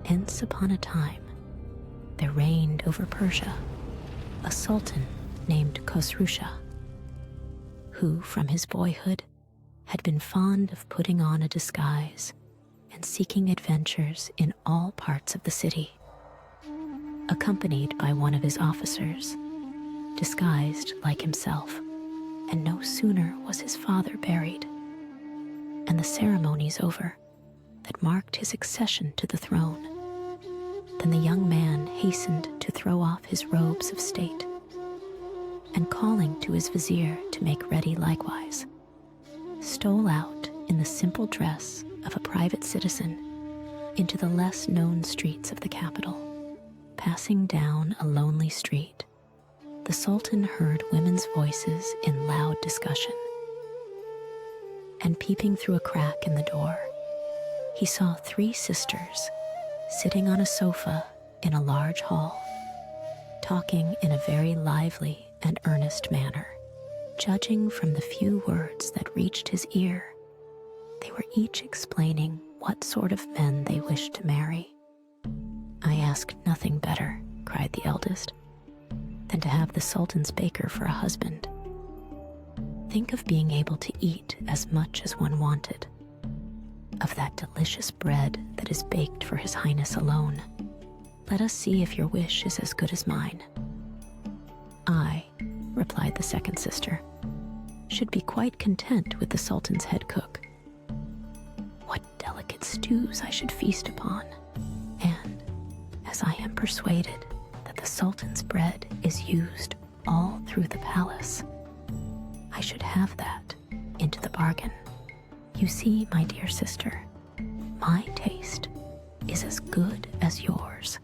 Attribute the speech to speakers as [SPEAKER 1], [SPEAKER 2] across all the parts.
[SPEAKER 1] Once upon a time, there reigned over Persia a sultan named Khosrusha, who from his boyhood had been fond of putting on a disguise and seeking adventures in all parts of the city. Accompanied by one of his officers, disguised like himself, and no sooner was his father buried, and the ceremonies over that marked his accession to the throne, than the young man hastened to throw off his robes of state, and calling to his vizier to make ready likewise, stole out in the simple dress of a private citizen into the less known streets of the capital. Passing down a lonely street, the Sultan heard women's voices in loud discussion, and peeping through a crack in the door, he saw 3 sisters sitting on a sofa in a large hall, talking in a very lively and earnest manner. Judging from the few words that reached his ear, they were each explaining what sort of men they wished to marry. "I ask nothing better," cried the eldest, "than to have the Sultan's baker for a husband. Think of being able to eat as much as one wanted, of that delicious bread that is baked for His Highness alone. Let us see if your wish is as good as mine." "I," replied the second sister, "should be quite content with the Sultan's head cook. What delicate stews I should feast upon, and as I am persuaded that the Sultan's bread is used all through the palace, I should have that into the bargain. You see, my dear sister, my taste is as good as yours."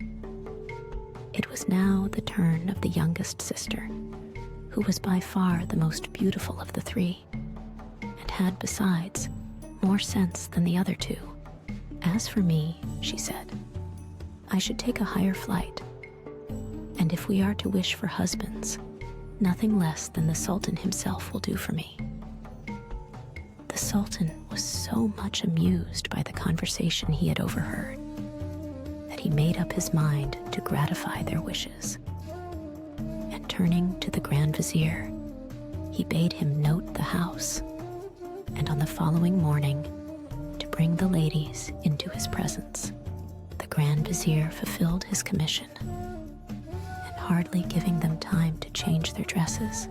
[SPEAKER 1] It was now the turn of the youngest sister, who was by far the most beautiful of the 3, and had besides more sense than the other 2. "As for me," she said, "I should take a higher flight, and if we are to wish for husbands, nothing less than the Sultan himself will do for me." The Sultan was so much amused by the conversation he had overheard that he made up his mind to gratify their wishes, and turning to the Grand Vizier, he bade him note the house, and on the following morning to bring the ladies into his presence. The Grand Vizier fulfilled his commission, and hardly giving them time to change their dresses,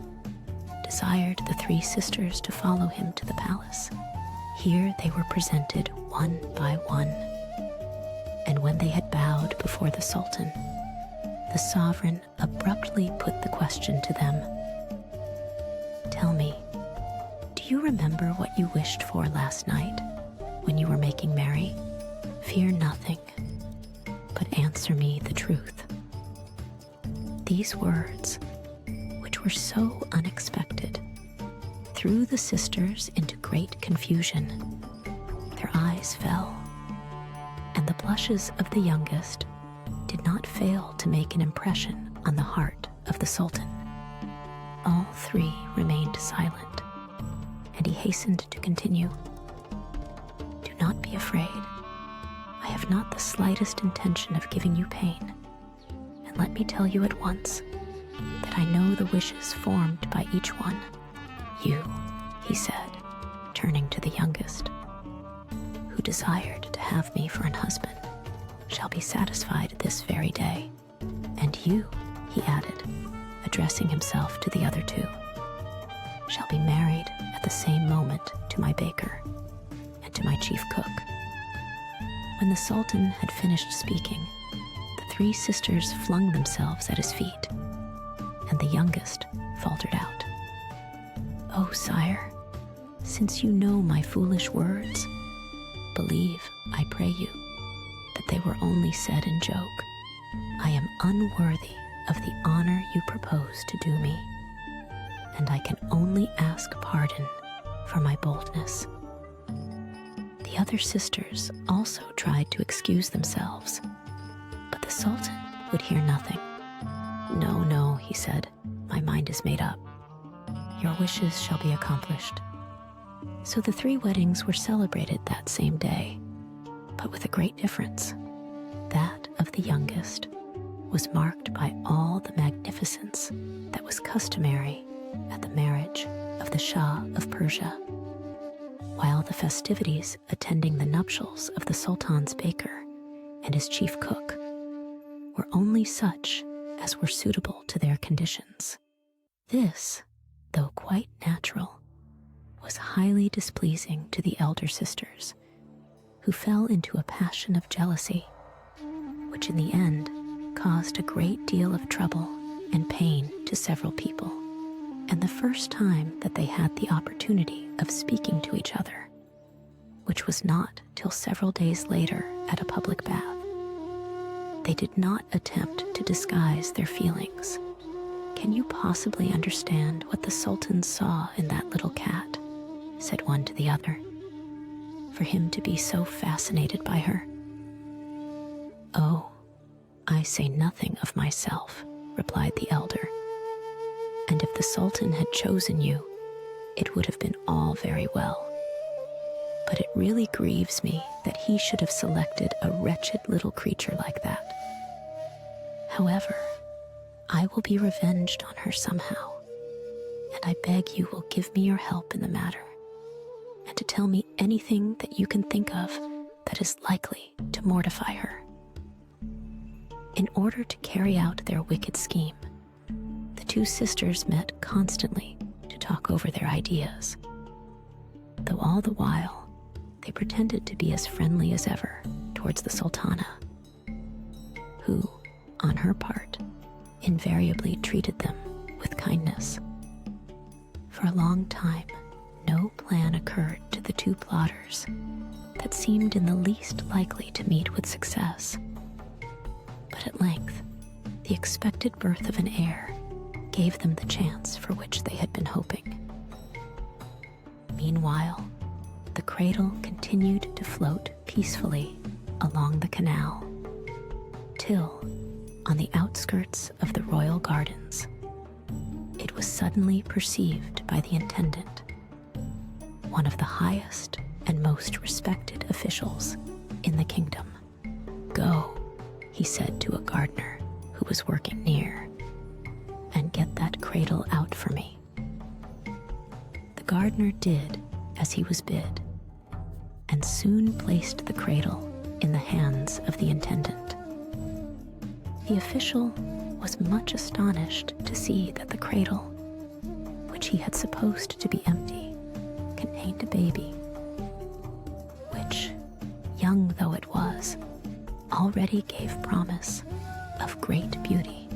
[SPEAKER 1] desired the 3 sisters to follow him to the palace. Here they were presented one by one, and when they had bowed before the Sultan, the sovereign abruptly put the question to them, "Tell me, do you remember what you wished for last night when you were making merry? Fear nothing, but answer me the truth." These words, which were so unexpected, threw the sisters into great confusion. Their eyes fell, and the blushes of the youngest did not fail to make an impression on the heart of the Sultan. All 3 remained silent, and he hastened to continue, "Do not be afraid. I have not the slightest intention of giving you pain, and let me tell you at once that I know the wishes formed by each one. You," he said, turning to the youngest, "who desired to have me for an husband, shall be satisfied this very day. And you," he added, addressing himself to the other 2, "shall be married at the same moment to my baker and to my chief cook." When the Sultan had finished speaking, the 3 sisters flung themselves at his feet, and the youngest faltered out, "Oh, sire, since you know my foolish words, believe, I pray you, that they were only said in joke. I am unworthy of the honor you propose to do me, and I can only ask pardon for my boldness." The other sisters also tried to excuse themselves, but the Sultan would hear nothing. "No, no," he said, "my mind is made up. Your wishes shall be accomplished." So the 3 weddings were celebrated that same day, but with a great difference. that of the youngest was marked by all the magnificence that was customary at the marriage of the Shah of Persia, while the festivities attending the nuptials of the Sultan's baker and his chief cook were only such as were suitable to their conditions. This, though quite natural, was highly displeasing to the elder sisters, who fell into a passion of jealousy, which in the end caused a great deal of trouble and pain to several people, and the first time that they had the opportunity of speaking to each other, which was not till several days later at a public bath. They did not attempt to disguise their feelings. "Can you possibly understand what the Sultan saw in that little cat?" said one to the other, "for him to be so fascinated by her?" "Oh, I say nothing of myself," replied the elder. "And if the Sultan had chosen you, it would have been all very well. But it really grieves me that he should have selected a wretched little creature like that. However, I will be revenged on her somehow, and I beg you will give me your help in the matter, and to tell me anything that you can think of that is likely to mortify her." In order to carry out their wicked scheme, the two sisters met constantly to talk over their ideas, though all the while they pretended to be as friendly as ever towards the Sultana, who, on her part, invariably treated them with kindness. For a long time, no plan occurred to the two plotters that seemed in the least likely to meet with success. But at length, the expected birth of an heir gave them the chance for which they had been hoping. Meanwhile, the cradle continued to float peacefully along the canal, till, on the outskirts of the royal gardens, it was suddenly perceived by the intendant, one of the highest and most respected officials in the kingdom. "Go," he said to a gardener who was working near, "and get that cradle out for me." The gardener did as he was bid, and soon placed the cradle in the hands of the intendant. The official was much astonished to see that the cradle, which he had supposed to be empty, contained a baby, which, young though it was, already gave promise of great beauty,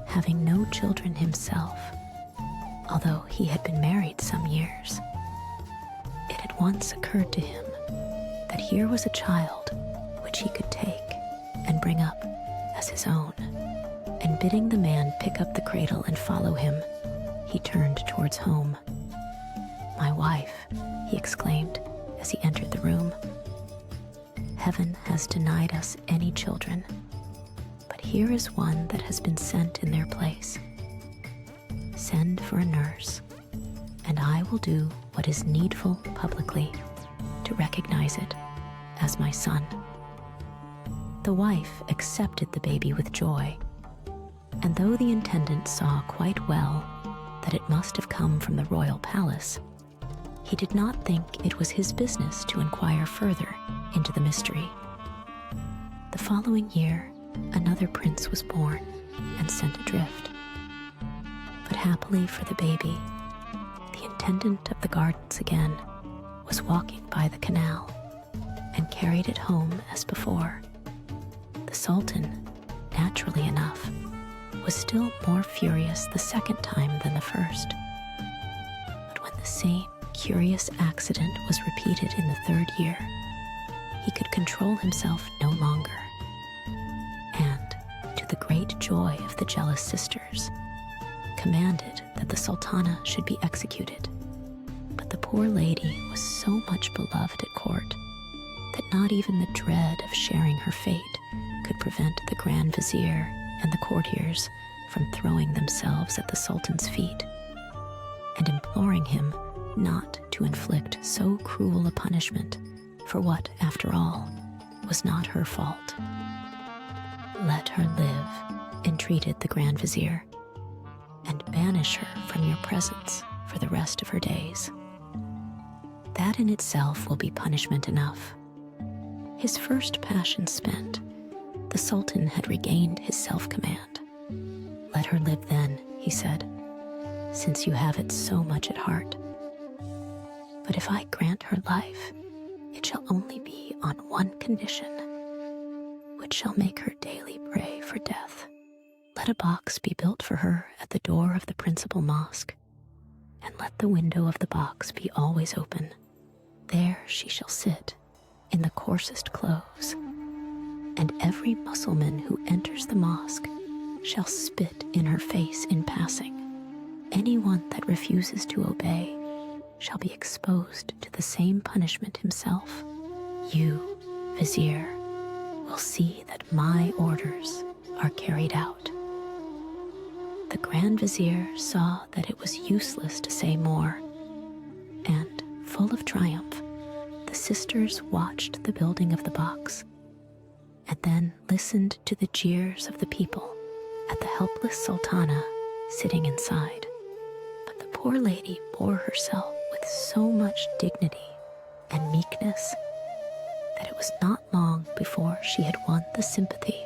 [SPEAKER 1] having no children himself, although he had been married some years. It at once occurred to him that here was a child which he could take and bring up as his own, and bidding the man pick up the cradle and follow him, he turned towards home. "My wife," he exclaimed as he entered the room, "Heaven has denied us any children, but here is one that has been sent in their place. Send for a nurse, and I will do what is needful publicly to recognize it as my son." The wife accepted the baby with joy, and though the intendant saw quite well that it must have come from the royal palace, he did not think it was his business to inquire further into the mystery. The following year, another prince was born and sent adrift. But happily for the baby, the intendant of the gardens again was walking by the canal and carried it home as before. The Sultan, naturally enough, was still more furious the second time than the first. But when the same curious accident was repeated in the third year, he could control himself no longer, and, to the great joy of the jealous sisters, commanded that the Sultana should be executed. But the poor lady was so much beloved at court that not even the dread of sharing her fate could prevent the Grand Vizier and the courtiers from throwing themselves at the Sultan's feet and imploring him not to inflict so cruel a punishment for what, after all, was not her fault. "Let her live," entreated the Grand Vizier, "and banish her from your presence for the rest of her days. That in itself will be punishment enough." His first passion spent, the Sultan had regained his self-command. "Let her live then," he said, "since you have it so much at heart. But if I grant her life, it shall only be on one condition, which shall make her daily pray for death. Let a box be built for her at the door of the principal mosque, and let the window of the box be always open. There she shall sit, in the coarsest clothes, and every Mussulman who enters the mosque shall spit in her face in passing. Anyone that refuses to obey shall be exposed to the same punishment himself. You, Vizier, will see that my orders are carried out." The Grand Vizier saw that it was useless to say more, and, full of triumph, the sisters watched the building of the box, and then listened to the jeers of the people at the helpless sultana sitting inside. But the poor lady bore herself with so much dignity and meekness that it was not long before she had won the sympathy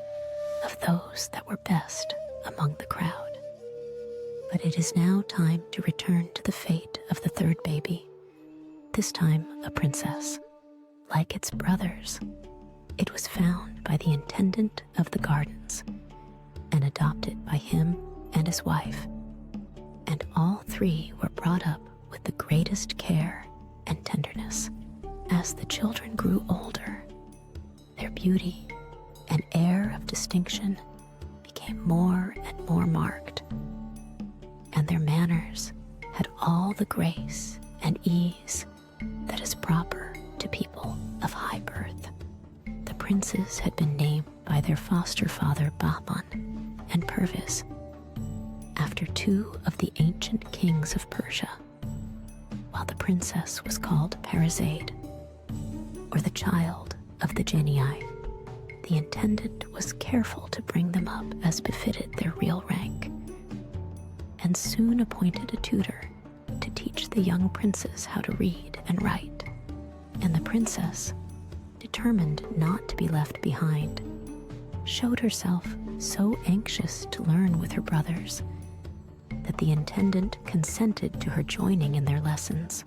[SPEAKER 1] of those that were best among the crowd. But it is now time to return to the fate of the third baby, this time a princess. Like its brothers, it was found by the intendant of the gardens and adopted by him and his wife, and all three were brought up with the greatest care and tenderness. As the children grew older, their beauty and air of distinction became more and more marked, and their manners had all the grace and ease that is proper to people of high birth. The princes had been named by their foster father Bahman and Perviz, after two of the ancient kings of Persia, while the princess was called Parizade, or the child of the genii. The intendant was careful to bring them up as befitted their real rank, and soon appointed a tutor to teach the young princes how to read and write. And the princess, determined not to be left behind, showed herself so anxious to learn with her brothers that the intendant consented to her joining in their lessons.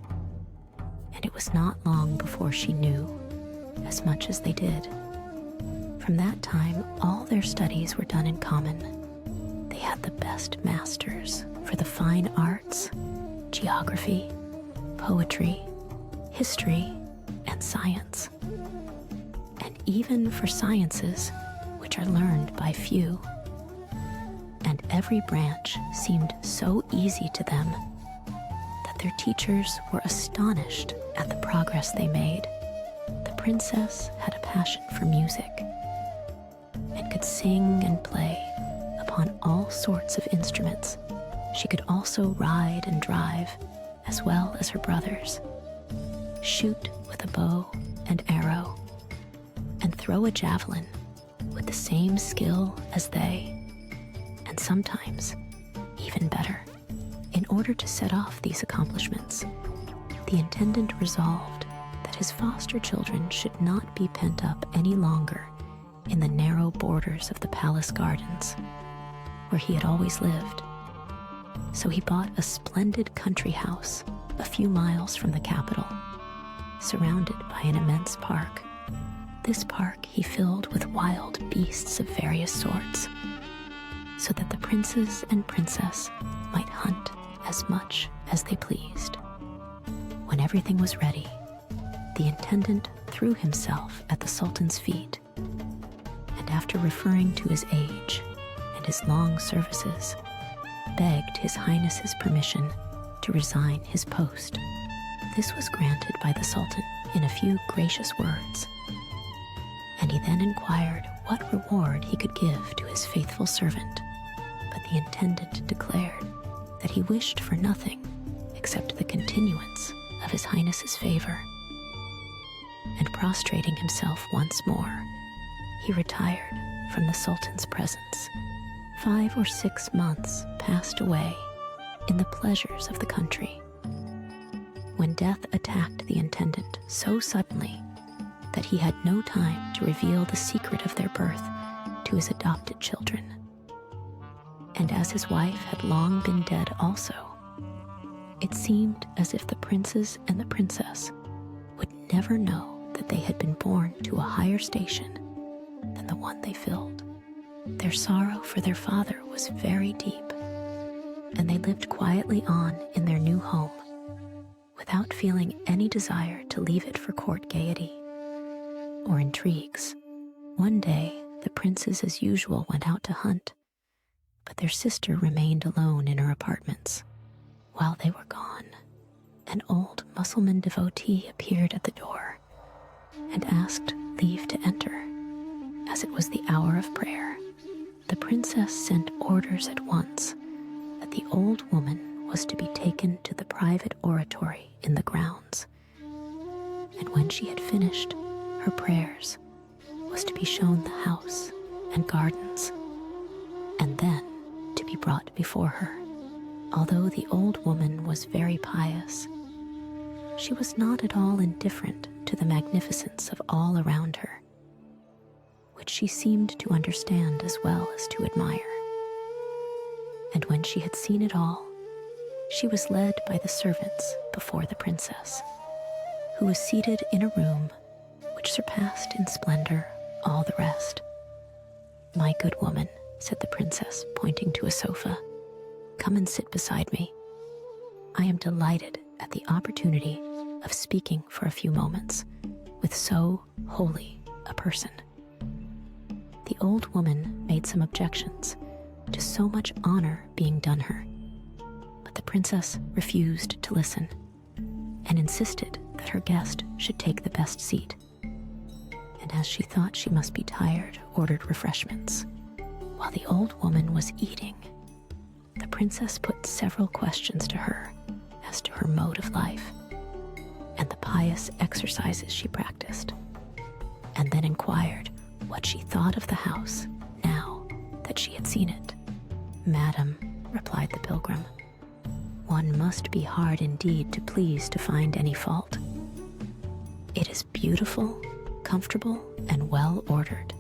[SPEAKER 1] And it was not long before she knew as much as they did. From that time, all their studies were done in common. They had the best masters for the fine arts, geography, poetry, history, and science. And even for sciences which are learned by few. And every branch seemed so easy to them that their teachers were astonished at the progress they made. The princess had a passion for music and could sing and play upon all sorts of instruments. She could also ride and drive as well as her brothers, shoot with a bow and arrow, and throw a javelin with the same skill as they, and sometimes even better. In order to set off these accomplishments, the intendant resolved that his foster children should not be pent up any longer in the narrow borders of the palace gardens, where he had always lived. So he bought a splendid country house a few miles from the capital, surrounded by an immense park. This park he filled with wild beasts of various sorts, so that the princes and princess might hunt as much as they pleased. When everything was ready, the intendant threw himself at the Sultan's feet, and after referring to his age and his long services, begged His Highness's permission to resign his post. This was granted by the Sultan in a few gracious words, and he then inquired what reward he could give to his faithful servant. But the intendant declared that he wished for nothing except the continuance of His Highness's favor. And prostrating himself once more, he retired from the Sultan's presence, 5 or 6 months passed away in the pleasures of the country, when death attacked the intendant so suddenly that he had no time to reveal the secret of their birth to his adopted children. And as his wife had long been dead also, it seemed as if the princes and the princess would never know that they had been born to a higher station than the one they filled. Their sorrow for their father was very deep, and they lived quietly on in their new home without feeling any desire to leave it for court gaiety or intrigues. One day, the princes as usual went out to hunt, but their sister remained alone in her apartments. While they were gone, an old Mussulman devotee appeared at the door and asked leave to enter, as it was the hour of prayer. The princess sent orders at once that the old woman was to be taken to the private oratory in the grounds, and when she had finished her prayers, was to be shown the house and gardens, and then to be brought before her. Although the old woman was very pious, she was not at all indifferent to the magnificence of all around her, which she seemed to understand as well as to admire. And when she had seen it all, she was led by the servants before the princess, who was seated in a room which surpassed in splendor all the rest. "My good woman," said the princess, pointing to a sofa, "come and sit beside me. I am delighted at the opportunity of speaking for a few moments with so holy a person." The old woman made some objections to so much honor being done her, but the princess refused to listen and insisted that her guest should take the best seat, and as she thought she must be tired, ordered refreshments. While the old woman was eating, the princess put several questions to her as to her mode of life and the pious exercises she practiced, and then inquired what she thought of the house now that she had seen it. "Madam," replied the pilgrim, "one must be hard indeed to please to find any fault. It is beautiful, comfortable, and well ordered,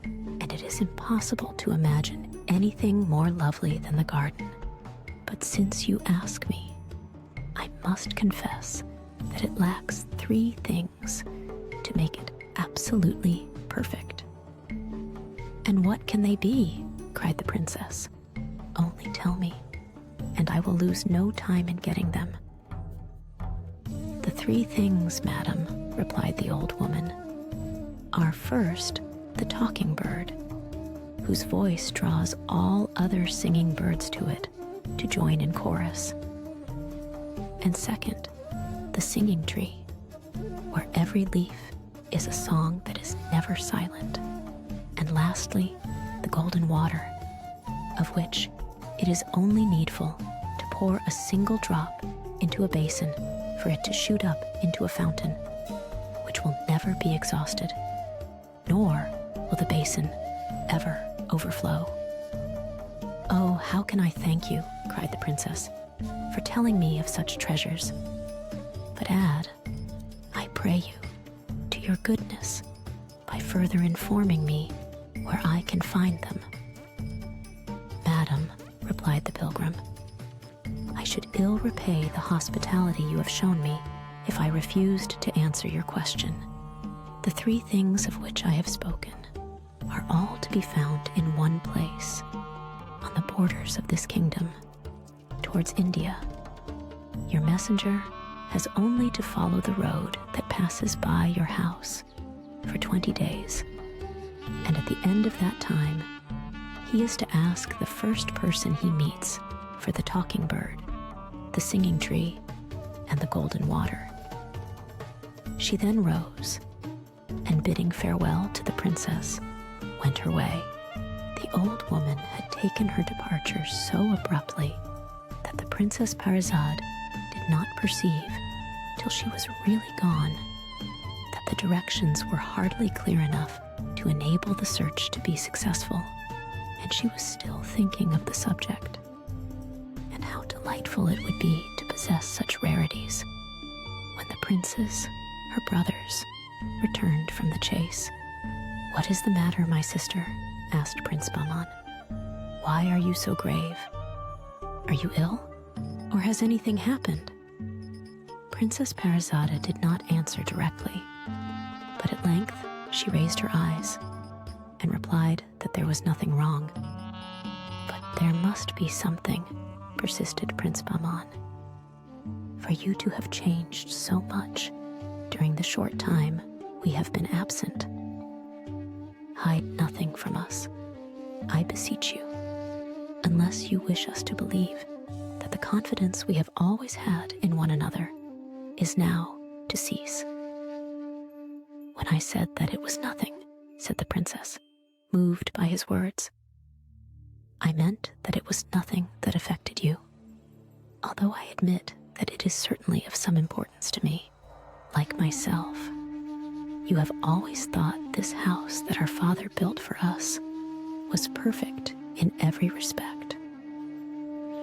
[SPEAKER 1] and it is impossible to imagine anything more lovely than the garden. But since you ask me, I must confess that it lacks 3 things to make it absolutely perfect." "And what can they be?" cried the princess. "Only tell me, and I will lose no time in getting them." "The 3 things, madam," replied the old woman, "are first the talking bird, whose voice draws all other singing birds to it to join in chorus, and second, the singing tree, where every leaf is a song that is never silent, and lastly, the golden water, of which it is only needful to pour a single drop into a basin for it to shoot up into a fountain, which will never be exhausted, nor will the basin ever overflow." "Oh, how can I thank you," cried the princess, "for telling me of such treasures? But add, I pray you, to your goodness by further informing me where I can find them." "Madam," replied the pilgrim, "I should ill repay the hospitality you have shown me if I refused to answer your question. The 3 things of which I have spoken are all to be found in one place, on the borders of this kingdom, towards India. Your messenger has only to follow the road that passes by your house for 20 days, and at the end of that time, he is to ask the first person he meets for the talking bird, the singing tree, and the golden water." She then rose, and bidding farewell to the princess, went her way. The old woman had taken her departure so abruptly that the Princess Parizade did not perceive, till she was really gone, that but the directions were hardly clear enough to enable the search to be successful, and she was still thinking of the subject, and how delightful it would be to possess such rarities, when the princes, her brothers, returned from the chase. "What is the matter, my sister?" asked Prince Bahman. "Why are you so grave? Are you ill? Or has anything happened?" Princess Parizade did not answer directly, but at length she raised her eyes and replied that there was nothing wrong. "But there must be something," persisted Prince Bahman. "For you to have changed so much during the short time we have been absent. Hide nothing from us, I beseech you, unless you wish us to believe that the confidence we have always had in one another is now to cease." "When I said that it was nothing," said the princess, moved by his words, "I meant that it was nothing that affected you, although I admit that it is certainly of some importance to me. Like myself, you have always thought this house that our father built for us was perfect in every respect.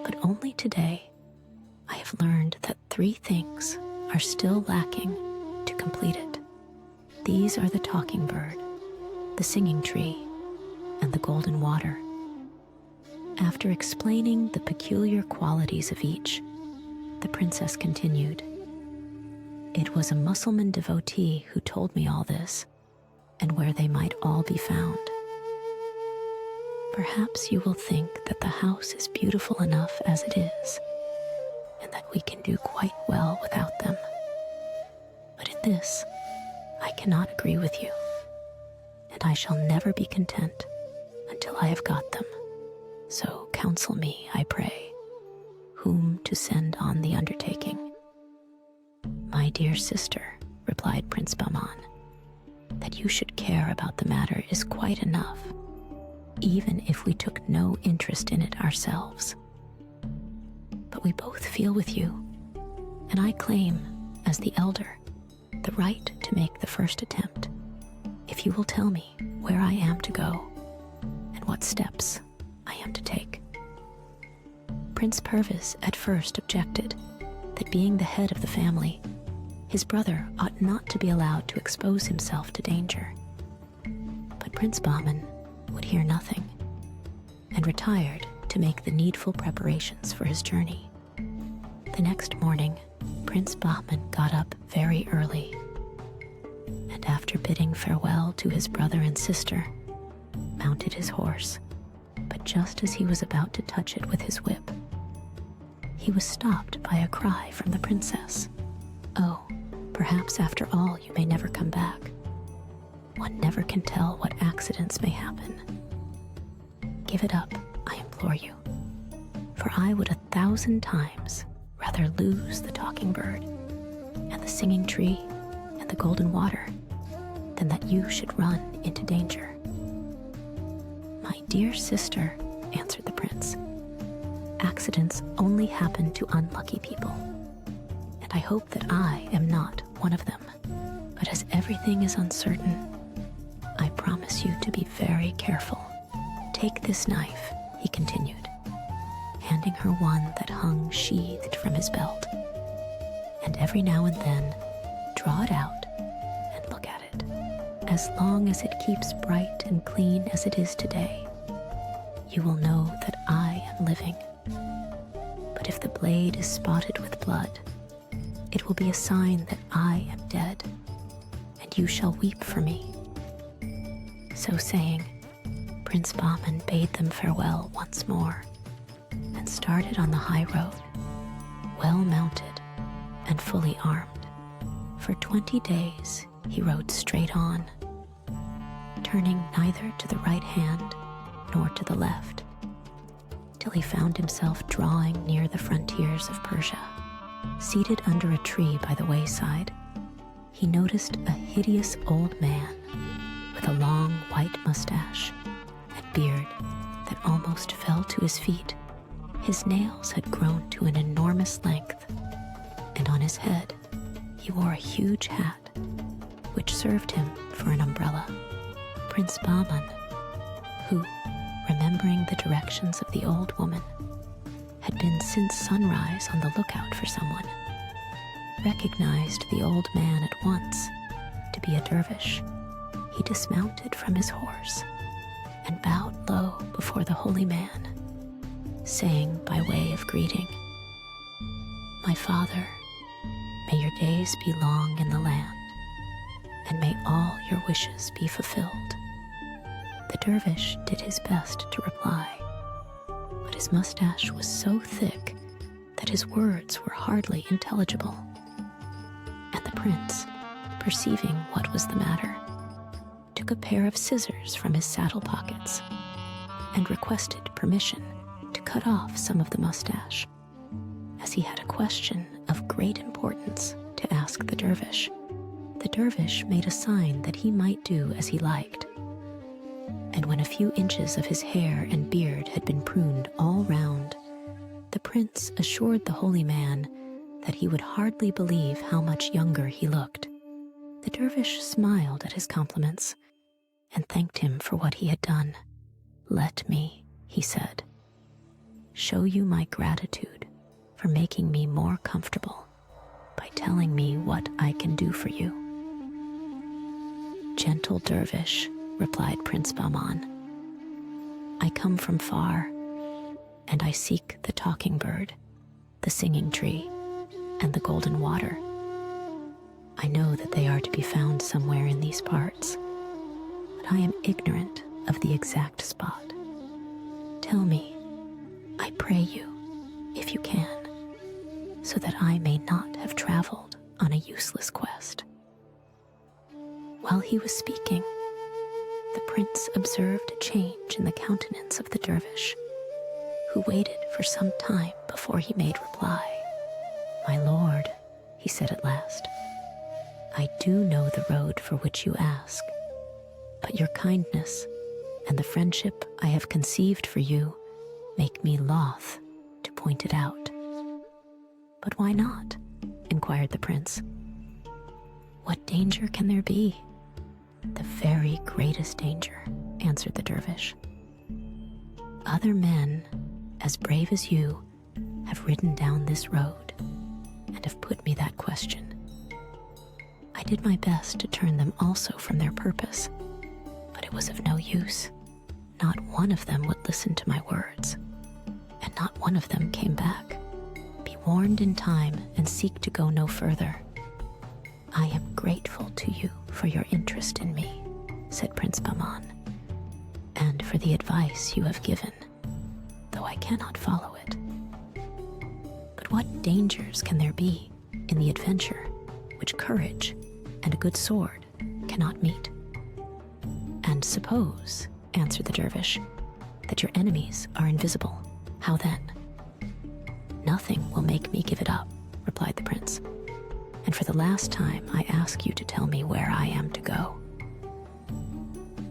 [SPEAKER 1] But only today I have learned that 3 things are still lacking to complete it. These are the talking bird, the singing tree, and the golden water." After explaining the peculiar qualities of each, the princess continued, "It was a Mussulman devotee who told me all this, and where they might all be found. Perhaps you will think that the house is beautiful enough as it is, and that we can do quite well without them. But in this, I cannot agree with you, and I shall never be content until I have got them. So counsel me, I pray, whom to send on the undertaking." "My dear sister," replied Prince Bahman, "that you should care about the matter is quite enough, even if we took no interest in it ourselves. But we both feel with you, and I claim, as the elder, the right to make the first attempt, if you will tell me where I am to go and what steps I am to take." Prince Perviz at first objected that, being the head of the family, his brother ought not to be allowed to expose himself to danger. But Prince Bahman would hear nothing, and retired to make the needful preparations for his journey. The next morning, Prince Bahman got up very early, and after bidding farewell to his brother and sister, mounted his horse. But just as he was about to touch it with his whip, he was stopped by a cry from the princess. "Oh, perhaps after all you may never come back. One never can tell what accidents may happen. Give it up, I implore you, for I would 1,000 times rather lose the talking bird and the singing tree and the golden water than that you should run into danger." "My dear sister," answered the prince, "accidents only happen to unlucky people, and I hope that I am not one of them. But as everything is uncertain, I promise you to be very careful. Take this knife," he continued, handing her one that hung sheathed from his belt, "and every now and then draw it out and look at it. As long as it keeps bright and clean as it is today, you will know that I am living. But if the blade is spotted with blood, it will be a sign that I am dead, and you shall weep for me." So saying, Prince Bahman bade them farewell once more, and started on the high road, well mounted and fully armed. For 20 days he rode straight on, turning neither to the right hand nor to the left, till he found himself drawing near the frontiers of Persia. Seated under a tree by the wayside, he noticed a hideous old man with a long white mustache and beard that almost fell to his feet. His nails had grown to an enormous length, and on his head he wore a huge hat, which served him for an umbrella Prince Bahman, who, remembering the directions of the old woman, had been since sunrise on the lookout for someone, recognized the old man at once to be a dervish. He dismounted from his horse and bowed low before the holy man, saying by way of greeting, "My father, may your days be long in the land, and may all your wishes be fulfilled." The dervish did his best to reply, but his mustache was so thick that his words were hardly intelligible. And the prince, perceiving what was the matter, took a pair of scissors from his saddle pockets and requested permission to cut off some of the mustache, as he had a question of great importance to ask the dervish. The dervish made a sign that he might do as he liked, and when a few inches of his hair and beard had been pruned all round, the prince assured the holy man that he would hardly believe how much younger he looked. The dervish smiled at his compliments and thanked him for what he had done. "Let me," he said, "show you my gratitude for making me more comfortable by telling me what I can do for you." "Gentle dervish," replied Prince Bahman, "I come from far, and I seek the talking bird, the singing tree, and the golden water. I know that they are to be found somewhere in these parts, but I am ignorant of the exact spot. Tell me, I pray you, if you can, so that I may not have traveled on a useless quest." While he was speaking, the prince observed a change in the countenance of the dervish, who waited for some time before he made reply. "My lord," he said at last, "I do know the road for which you ask, but your kindness and the friendship I have conceived for you make me loth to point it out." "But why not?" inquired the prince. "What danger can there be?" "The very greatest danger," answered the dervish. "Other men, as brave as you, have ridden down this road and have put me that question. I did my best to turn them also from their purpose, but it was of no use. Not one of them would listen to my words, and not one of them came back. Be warned in time and seek to go no further. I am grateful to you for your interest in me," said Prince Bahman, "and for the advice you have given, though I cannot follow it. But what dangers can there be in the adventure which courage and a good sword cannot meet?" "And suppose," answered the dervish, "that your enemies are invisible, how then?" "Nothing will make me give it up," replied the prince. "And for the last time I ask you to tell me where I am to go."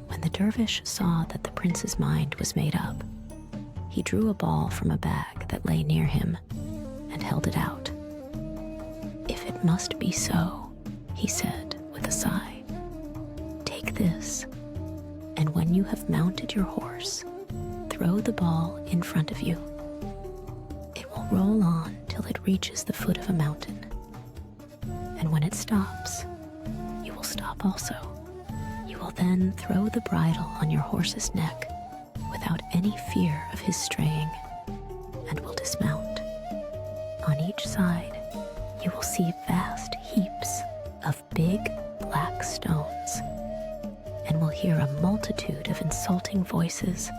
[SPEAKER 1] When the dervish saw that the prince's mind was made up, he drew a ball from a bag that lay near him and held it out. "If it must be so," he said with a sigh, "take this, and when you have mounted your horse, throw the ball in front of you. It will roll on till it reaches the foot of a mountain, and when it stops, you will stop also. You will then throw the bridle on your horse's neck without any fear of his straying, and will dismount. On each side, you will see vast heaps of big black stones, and will hear a multitude of insulting voices,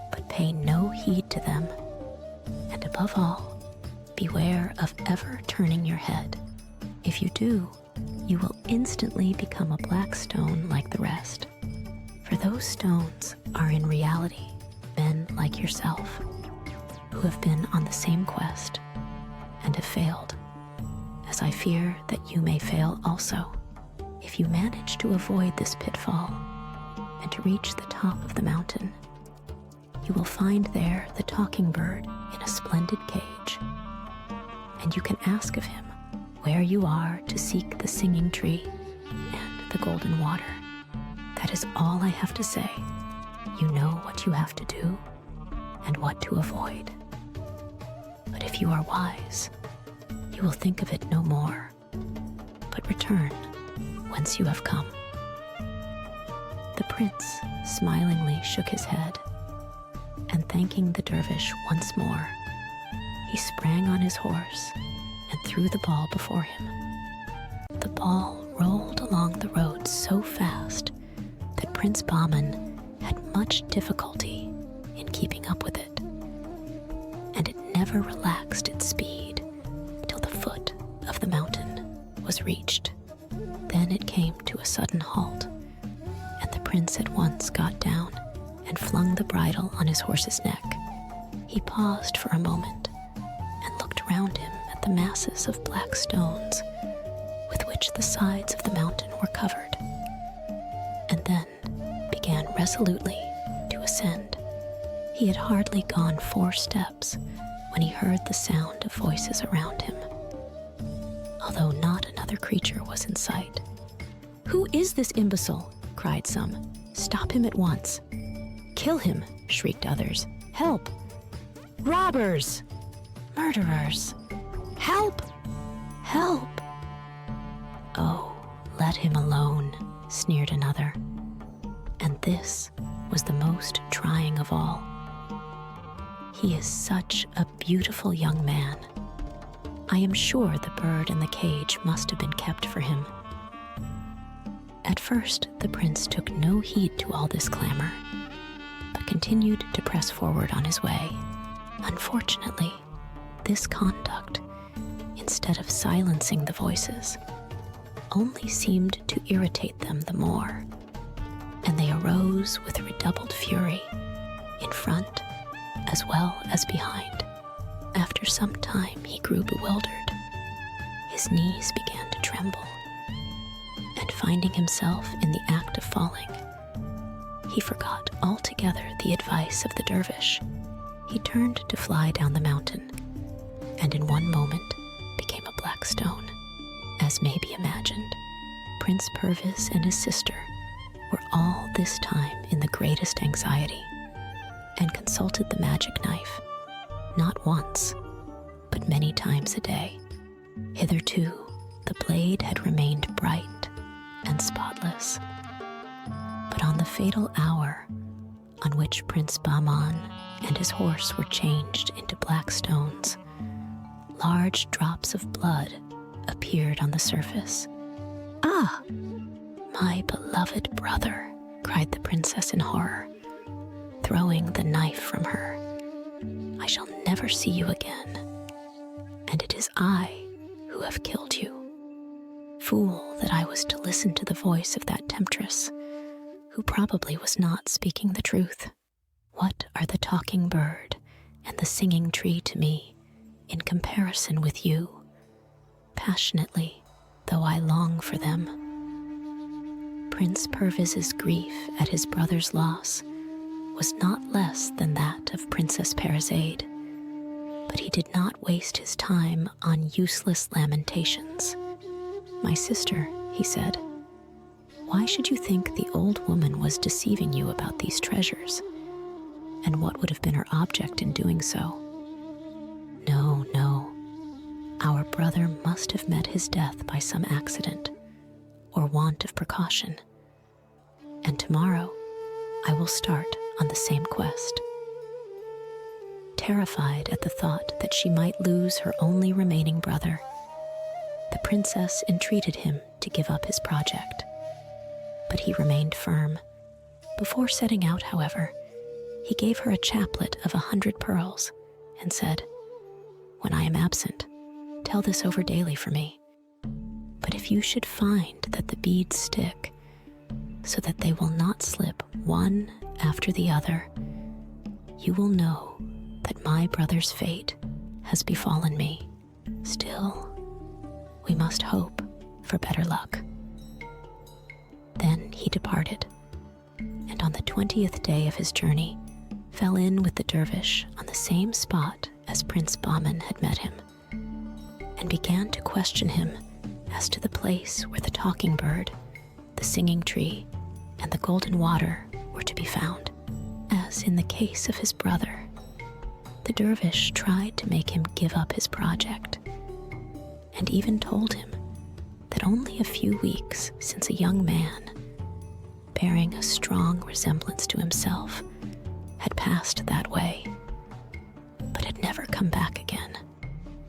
[SPEAKER 1] but pay no heed to them, and above all, beware of ever turning your head. If you do, you will instantly become a black stone like the rest. For those stones are in reality men like yourself, who have been on the same quest and have failed, as I fear that you may fail also. If you manage to avoid this pitfall and to reach the top of the mountain, you will find there the talking bird in a splendid cage, and you can ask of him where you are to seek the singing tree and the golden water. That is all I have to say. You know what you have to do and what to avoid. But if you are wise, you will think of it no more, but return whence you have come." The prince smilingly shook his head, and thanking the dervish once more, he sprang on his horse and threw the ball before him. The ball rolled along the road so fast that Prince Bahman had much difficulty in keeping up with it, and it never relaxed its speed till the foot of the mountain was reached. Then it came to a sudden halt, and the prince at once got down and flung the bridle on his horse's neck. He paused for a moment and looked round him at the masses of black stones with which the sides of the mountain were covered, and then began resolutely to ascend. He had hardly gone 4 steps when he heard the sound of voices around him, although not another creature was in sight. "Who is this imbecile?" cried some. "Stop him at once." "Kill him," shrieked others. "Help! Robbers! Murderers! Help! Help!" "Oh, let him alone," sneered another. And this was the most trying of all. "He is such a beautiful young man. I am sure the bird in the cage must have been kept for him." At first, the prince took no heed to all this clamor, but continued to press forward on his way. Unfortunately, this conduct, instead of silencing the voices, only seemed to irritate them the more, and they arose with redoubled fury, in front as well as behind. After some time he grew bewildered. His knees began to tremble, and finding himself in the act of falling, he forgot altogether the advice of the dervish. He turned to fly down the mountain, and in one moment became a black stone. As may be imagined, Prince Perviz and his sister were all this time in the greatest anxiety, and consulted the magic knife, not once, but many times a day. Hitherto, the blade had remained bright and spotless, but on the fatal hour on which Prince Bahman and his horse were changed into black stones, large drops of blood appeared on the surface. "Ah, my beloved brother," cried the princess in horror, throwing the knife from her. "I shall never see you again, and it is I who have killed you. Fool that I was to listen to the voice of that temptress, who probably was not speaking the truth. What are the talking bird and the singing tree to me in comparison with you? Passionately, though I long for them." Prince Perviz's grief at his brother's loss was not less than that of Princess Parizade, but he did not waste his time on useless lamentations. "My sister," he said, "why should you think the old woman was deceiving you about these treasures? And what would have been her object in doing so? No, no. Our brother must have met his death by some accident or want of precaution, and tomorrow I will start on the same quest." Terrified at the thought that she might lose her only remaining brother, the princess entreated him to give up his project, but he remained firm. Before setting out, however, he gave her a chaplet of 100 pearls and said, "When I am absent, tell this over daily for me. But if you should find that the beads stick, so that they will not slip one after the other, you will know that my brother's fate has befallen me. Still, we must hope for better luck." Then he departed, and on the 20th day of his journey, fell in with the dervish on the same spot as Prince Bahman had met him, and began to question him as to the place where the talking bird, the singing tree and the golden water were to be found. As in the case of his brother, the dervish tried to make him give up his project, and even told him that only a few weeks since a young man, bearing a strong resemblance to himself, had passed that way, but had never come back again.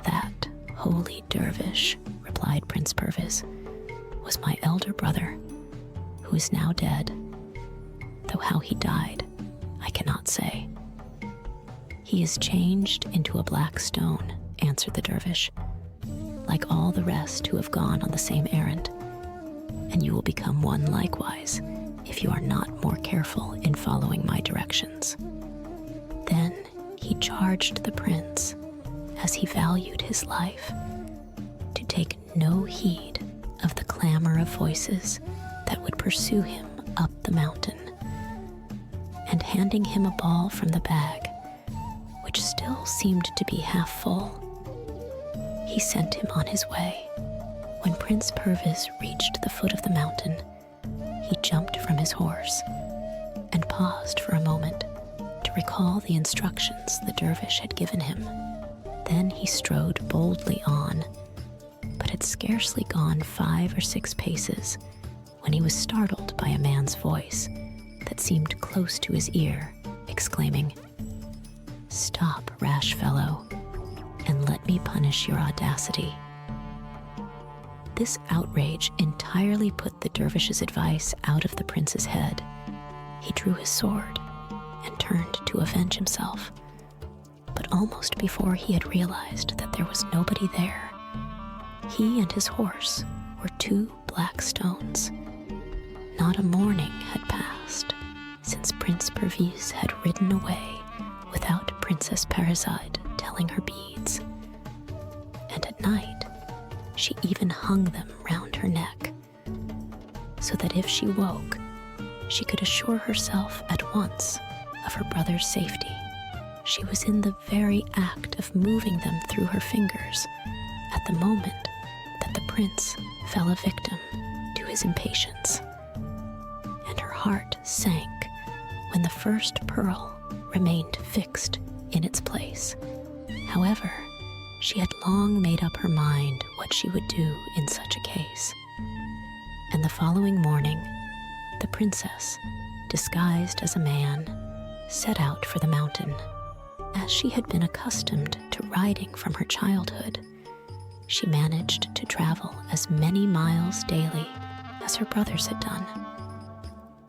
[SPEAKER 1] "That holy dervish," replied Prince Perviz, "was my elder brother, who is now dead, though how he died, I cannot say." "He is changed into a black stone," answered the dervish, "like all the rest who have gone on the same errand, and you will become one likewise if you are not more careful in following my directions." Then he charged the prince, as he valued his life, to take no heed of the clamor of voices that would pursue him up the mountain, and handing him a ball from the bag, which still seemed to be half full, he sent him on his way. When Prince Perviz reached the foot of the mountain, he jumped from his horse and paused for a moment to recall the instructions the dervish had given him. Then he strode boldly on, but had scarcely gone 5 or 6 paces when he was startled by a man's voice that seemed close to his ear, exclaiming, "Stop, rash fellow, and let me punish your audacity." This outrage entirely put the dervish's advice out of the prince's head. He drew his sword and turned to avenge himself. But almost before he had realized that there was nobody there, he and his horse were 2 black stones. Not a morning had passed since Prince Perviz had ridden away without Princess Parizade telling her beads. And at night, she even hung them round her neck, so that if she woke, she could assure herself at once of her brother's safety. She was in the very act of moving them through her fingers at the moment that the prince fell a victim to his impatience, and her heart sank when the first pearl remained fixed in its place. However, she had long made up her mind what she would do in such a case. And the following morning, the princess, disguised as a man, set out for the mountain. As she had been accustomed to riding from her childhood, she managed to travel as many miles daily as her brothers had done.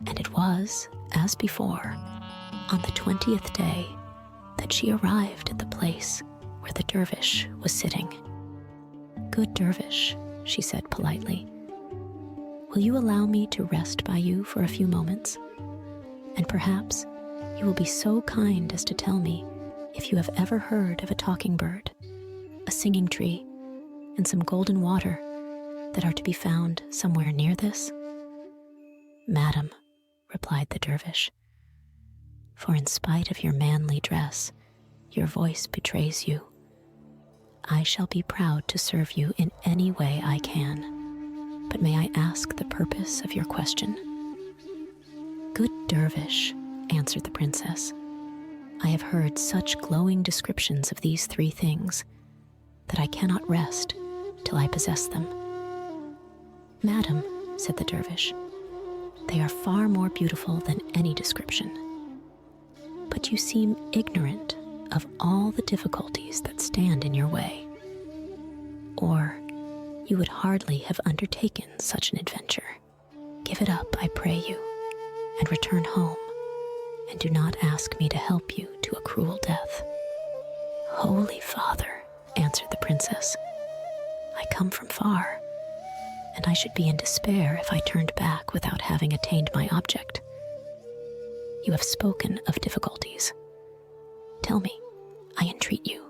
[SPEAKER 1] And it was, as before, on the 20th day that she arrived at the place where the dervish was sitting. "Good dervish," she said politely, "will you allow me to rest by you for a few moments? And perhaps you will be so kind as to tell me if you have ever heard of a talking bird, a singing tree, and some golden water that are to be found somewhere near this?" "Madam," replied the dervish, "for in spite of your manly dress, your voice betrays you. I shall be proud to serve you in any way I can, but may I ask the purpose of your question?" "Good dervish," answered the princess, "I have heard such glowing descriptions of these 3 things that I cannot rest till I possess them." "Madam," said the dervish, "they are far more beautiful than any description. But you seem ignorant of all the difficulties that stand in your way, or you would hardly have undertaken such an adventure. Give it up, I pray you, and return home, and do not ask me to help you to a cruel death." "Holy Father," answered the princess, "I come from far, and I should be in despair if I turned back without having attained my object. You have spoken of difficulties. Tell me, I entreat you,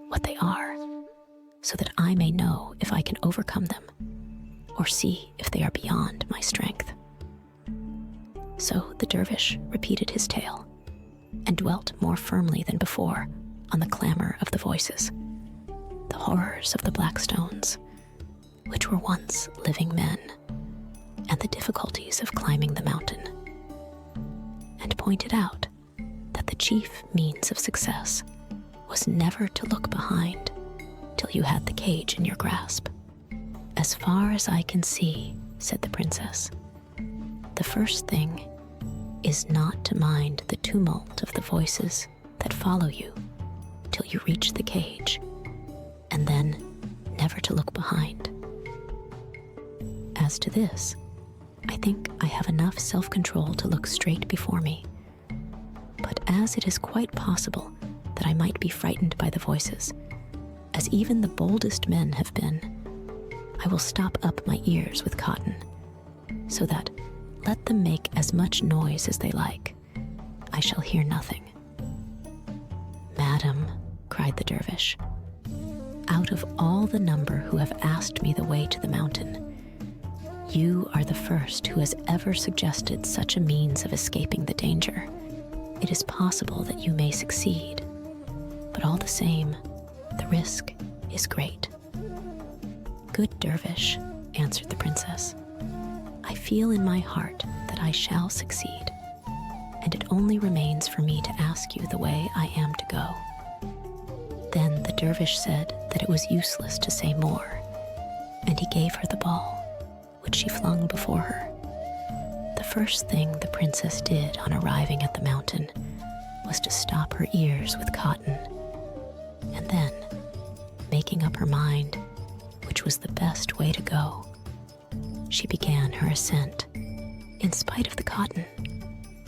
[SPEAKER 1] what they are, so that I may know if I can overcome them, or see if they are beyond my strength." So the dervish repeated his tale, and dwelt more firmly than before on the clamor of the voices, the horrors of the black stones, which were once living men, and the difficulties of climbing the mountain, and pointed out that the chief means of success was never to look behind till you had the cage in your grasp. "As far as I can see," said the princess, "the first thing is not to mind the tumult of the voices that follow you till you reach the cage, and then never to look behind. As to this, I think I have enough self-control to look straight before me. But as it is quite possible that I might be frightened by the voices, as even the boldest men have been, I will stop up my ears with cotton, so that, let them make as much noise as they like, I shall hear nothing." "Madam," cried the dervish, "out of all the number who have asked me the way to the mountain, you are the first who has ever suggested such a means of escaping the danger. It is possible that you may succeed, but all the same, the risk is great." "Good dervish," answered the princess, "I feel in my heart that I shall succeed, and it only remains for me to ask you the way I am to go." Then the dervish said that it was useless to say more, and he gave her the ball, which she flung before her. The first thing the princess did on arriving at the mountain was to stop her ears with cotton, and then, making up her mind which was the best way to go, she began her ascent. In spite of the cotton,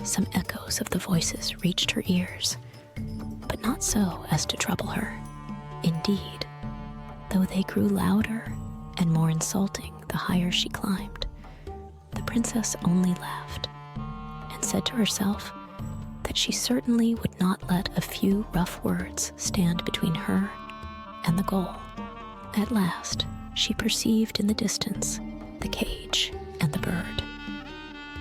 [SPEAKER 1] some echoes of the voices reached her ears, but not so as to trouble her. Indeed, though they grew louder and more insulting the higher she climbed, the princess only laughed and said to herself that she certainly would not let a few rough words stand between her and the goal. At last, she perceived in the distance the cage and the bird,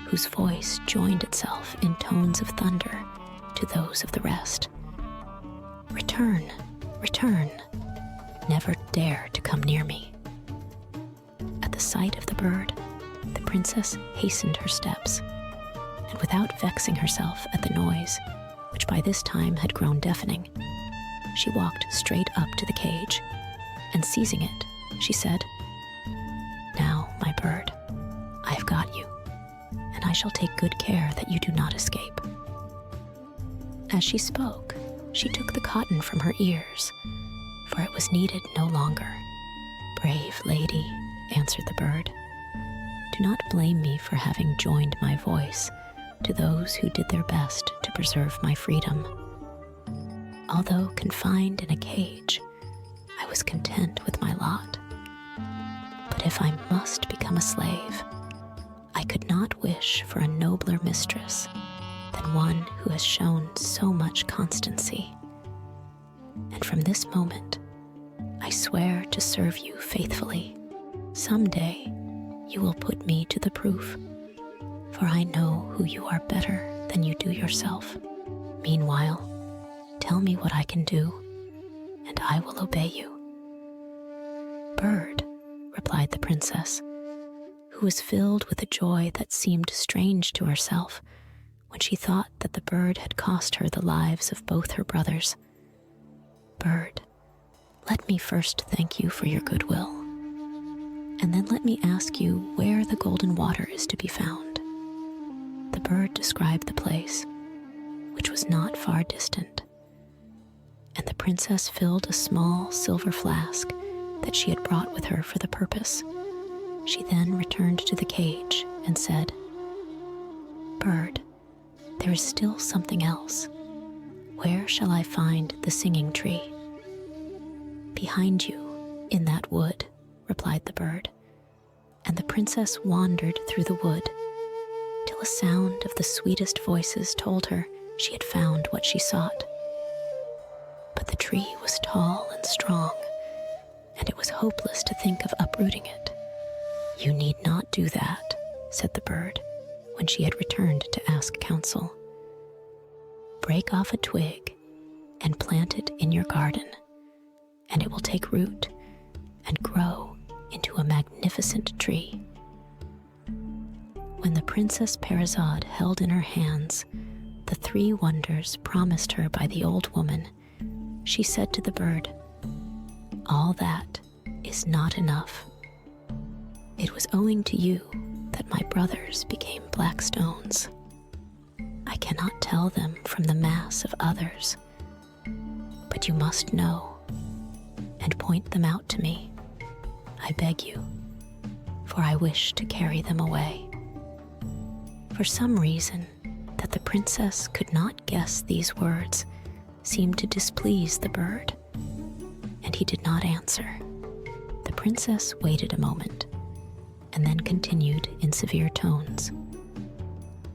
[SPEAKER 1] whose voice joined itself in tones of thunder to those of the rest. "Return, return, never dare to come near me." At the sight of the bird, the princess hastened her steps, and without vexing herself at the noise, which by this time had grown deafening, she walked straight up to the cage, and seizing it, she said, "Now, my bird, I have got you, and I shall take good care that you do not escape." As she spoke, she took the cotton from her ears, for it was needed no longer. "Brave lady," answered the bird, "do not blame me for having joined my voice to those who did their best to preserve my freedom. Although confined in a cage, I was content with my lot. But if I must become a slave, I could not wish for a nobler mistress than one who has shown so much constancy. And from this moment, I swear to serve you faithfully. Some day, you will put me to the proof, for I know who you are better than you do yourself. Meanwhile, tell me what I can do, and I will obey you." "Bird," replied the princess, who was filled with a joy that seemed strange to herself when she thought that the bird had cost her the lives of both her brothers. "Bird, let me first thank you for your goodwill, and then let me ask you where the golden water is to be found." The bird described the place, which was not far distant, and the princess filled a small silver flask that she had brought with her for the purpose. She then returned to the cage and said, "Bird, there is still something else. Where shall I find the singing tree?" "Behind you, in that wood," replied the bird, and the princess wandered through the wood till a sound of the sweetest voices told her she had found what she sought. But the tree was tall and strong, and it was hopeless to think of uprooting it. "You need not do that," said the bird, when she had returned to ask counsel. "Break off a twig and plant it in your garden, and it will take root and grow into a magnificent tree." When the Princess Parizade held in her hands the 3 wonders promised her by the old woman, she said to the bird, "All that is not enough. It was owing to you that my brothers became black stones. I cannot tell them from the mass of others, but you must know and point them out to me. I beg you, for I wish to carry them away." For some reason that the princess could not guess, these words seemed to displease the bird, and he did not answer. The princess waited a moment and then continued in severe tones,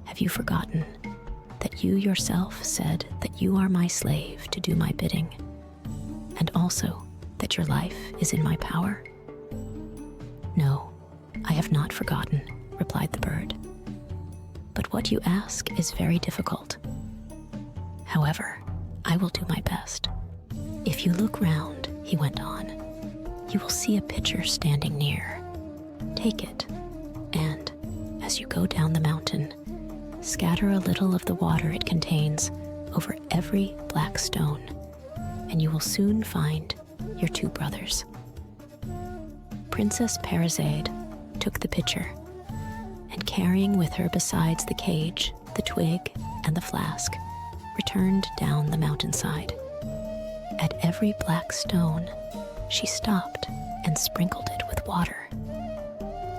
[SPEAKER 1] "Have you forgotten that you yourself said that you are my slave to do my bidding, and also that your life is in my power?" "No, I have not forgotten," replied the bird. "But what you ask is very difficult. However, I will do my best. If you look round," he went on, "you will see a pitcher standing near. Take it, and, as you go down the mountain, scatter a little of the water it contains over every black stone, and you will soon find your 2 brothers." Princess Parizade took the pitcher, and carrying with her besides the cage, the twig, and the flask, returned down the mountainside. At every black stone, she stopped and sprinkled it with water.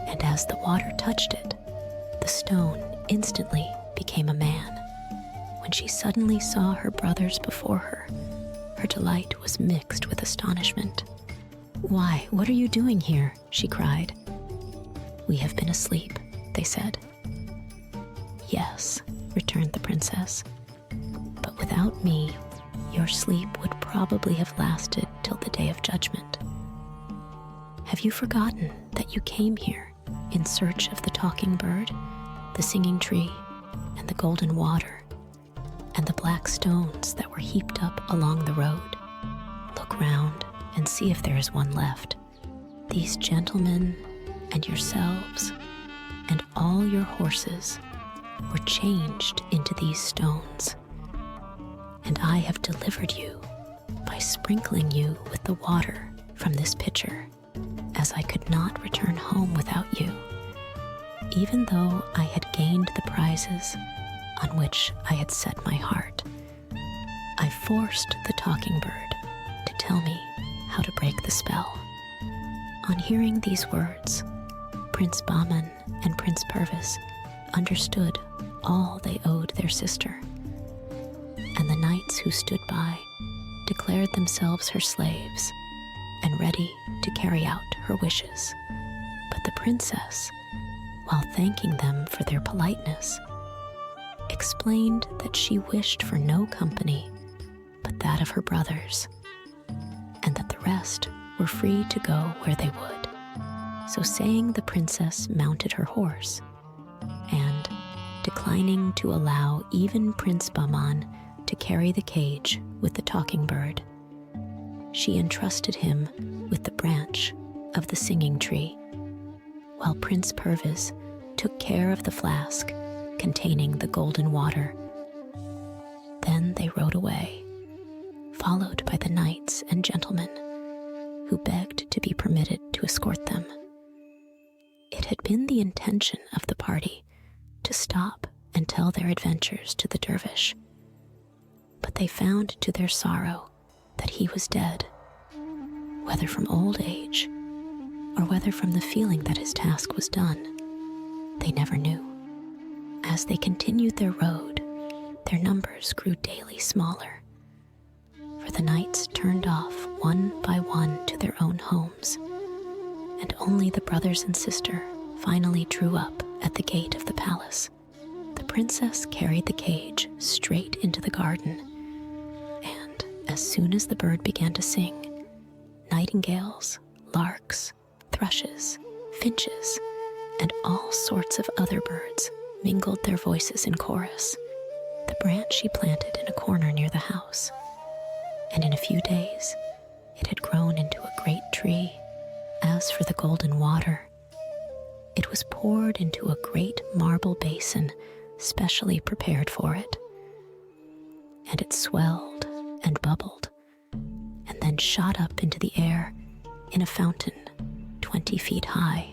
[SPEAKER 1] And as the water touched it, the stone instantly became a man. When she suddenly saw her brothers before her, her delight was mixed with astonishment. "Why, what are you doing here?" she cried. "We have been asleep," they said. "Yes," returned the princess, "but without me, your sleep would probably have lasted till the day of judgment. Have you forgotten that you came here in search of the talking bird, the singing tree, and the golden water, and the black stones that were heaped up along the road? Look round and see if there is one left. These gentlemen and yourselves and all your horses were changed into these stones, and I have delivered you by sprinkling you with the water from this pitcher, as I could not return home without you, even though I had gained the prizes on which I had set my heart. I forced the talking bird to tell me how to break the spell." On hearing these words, Prince Bahman and Prince Perviz understood all they owed their sister, and the knights who stood by declared themselves her slaves and ready to carry out her wishes. But the princess, while thanking them for their politeness, explained that she wished for no company but that of her brothers, and that the rest were free to go where they would. So saying, the princess mounted her horse, and, declining to allow even Prince Bahman to carry the cage with the talking bird, she entrusted him with the branch of the singing tree, while Prince Perviz took care of the flask containing the golden water. Then they rode away, followed by the knights and gentlemen, who begged to be permitted to escort them. It had been the intention of the party to stop and tell their adventures to the dervish, but they found to their sorrow that he was dead, whether from old age or whether from the feeling that his task was done. They never knew. As they continued their road, their numbers grew daily smaller, for the knights turned off one by one to their own homes, and only the brothers and sister finally drew up at the gate of the palace. The princess carried the cage straight into the garden, and as soon as the bird began to sing, nightingales, larks, thrushes, finches, and all sorts of other birds mingled their voices in chorus. The branch she planted in a corner near the house, and in a few days it had grown into a great tree. As for the golden water, It was poured into a great marble basin specially prepared for it, and it swelled and bubbled, and then shot up into the air in a fountain 20 feet high.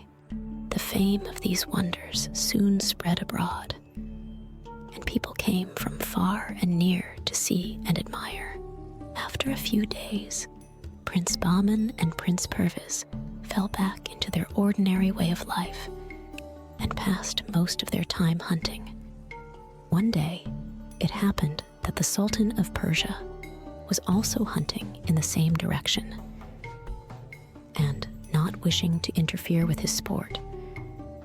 [SPEAKER 1] The fame of these wonders soon spread abroad, and people came from far and near to see and admire. After a few days, Prince Bahman and Prince Perviz fell back into their ordinary way of life and passed most of their time hunting. One day, it happened that the Sultan of Persia was also hunting in the same direction, and not wishing to interfere with his sport,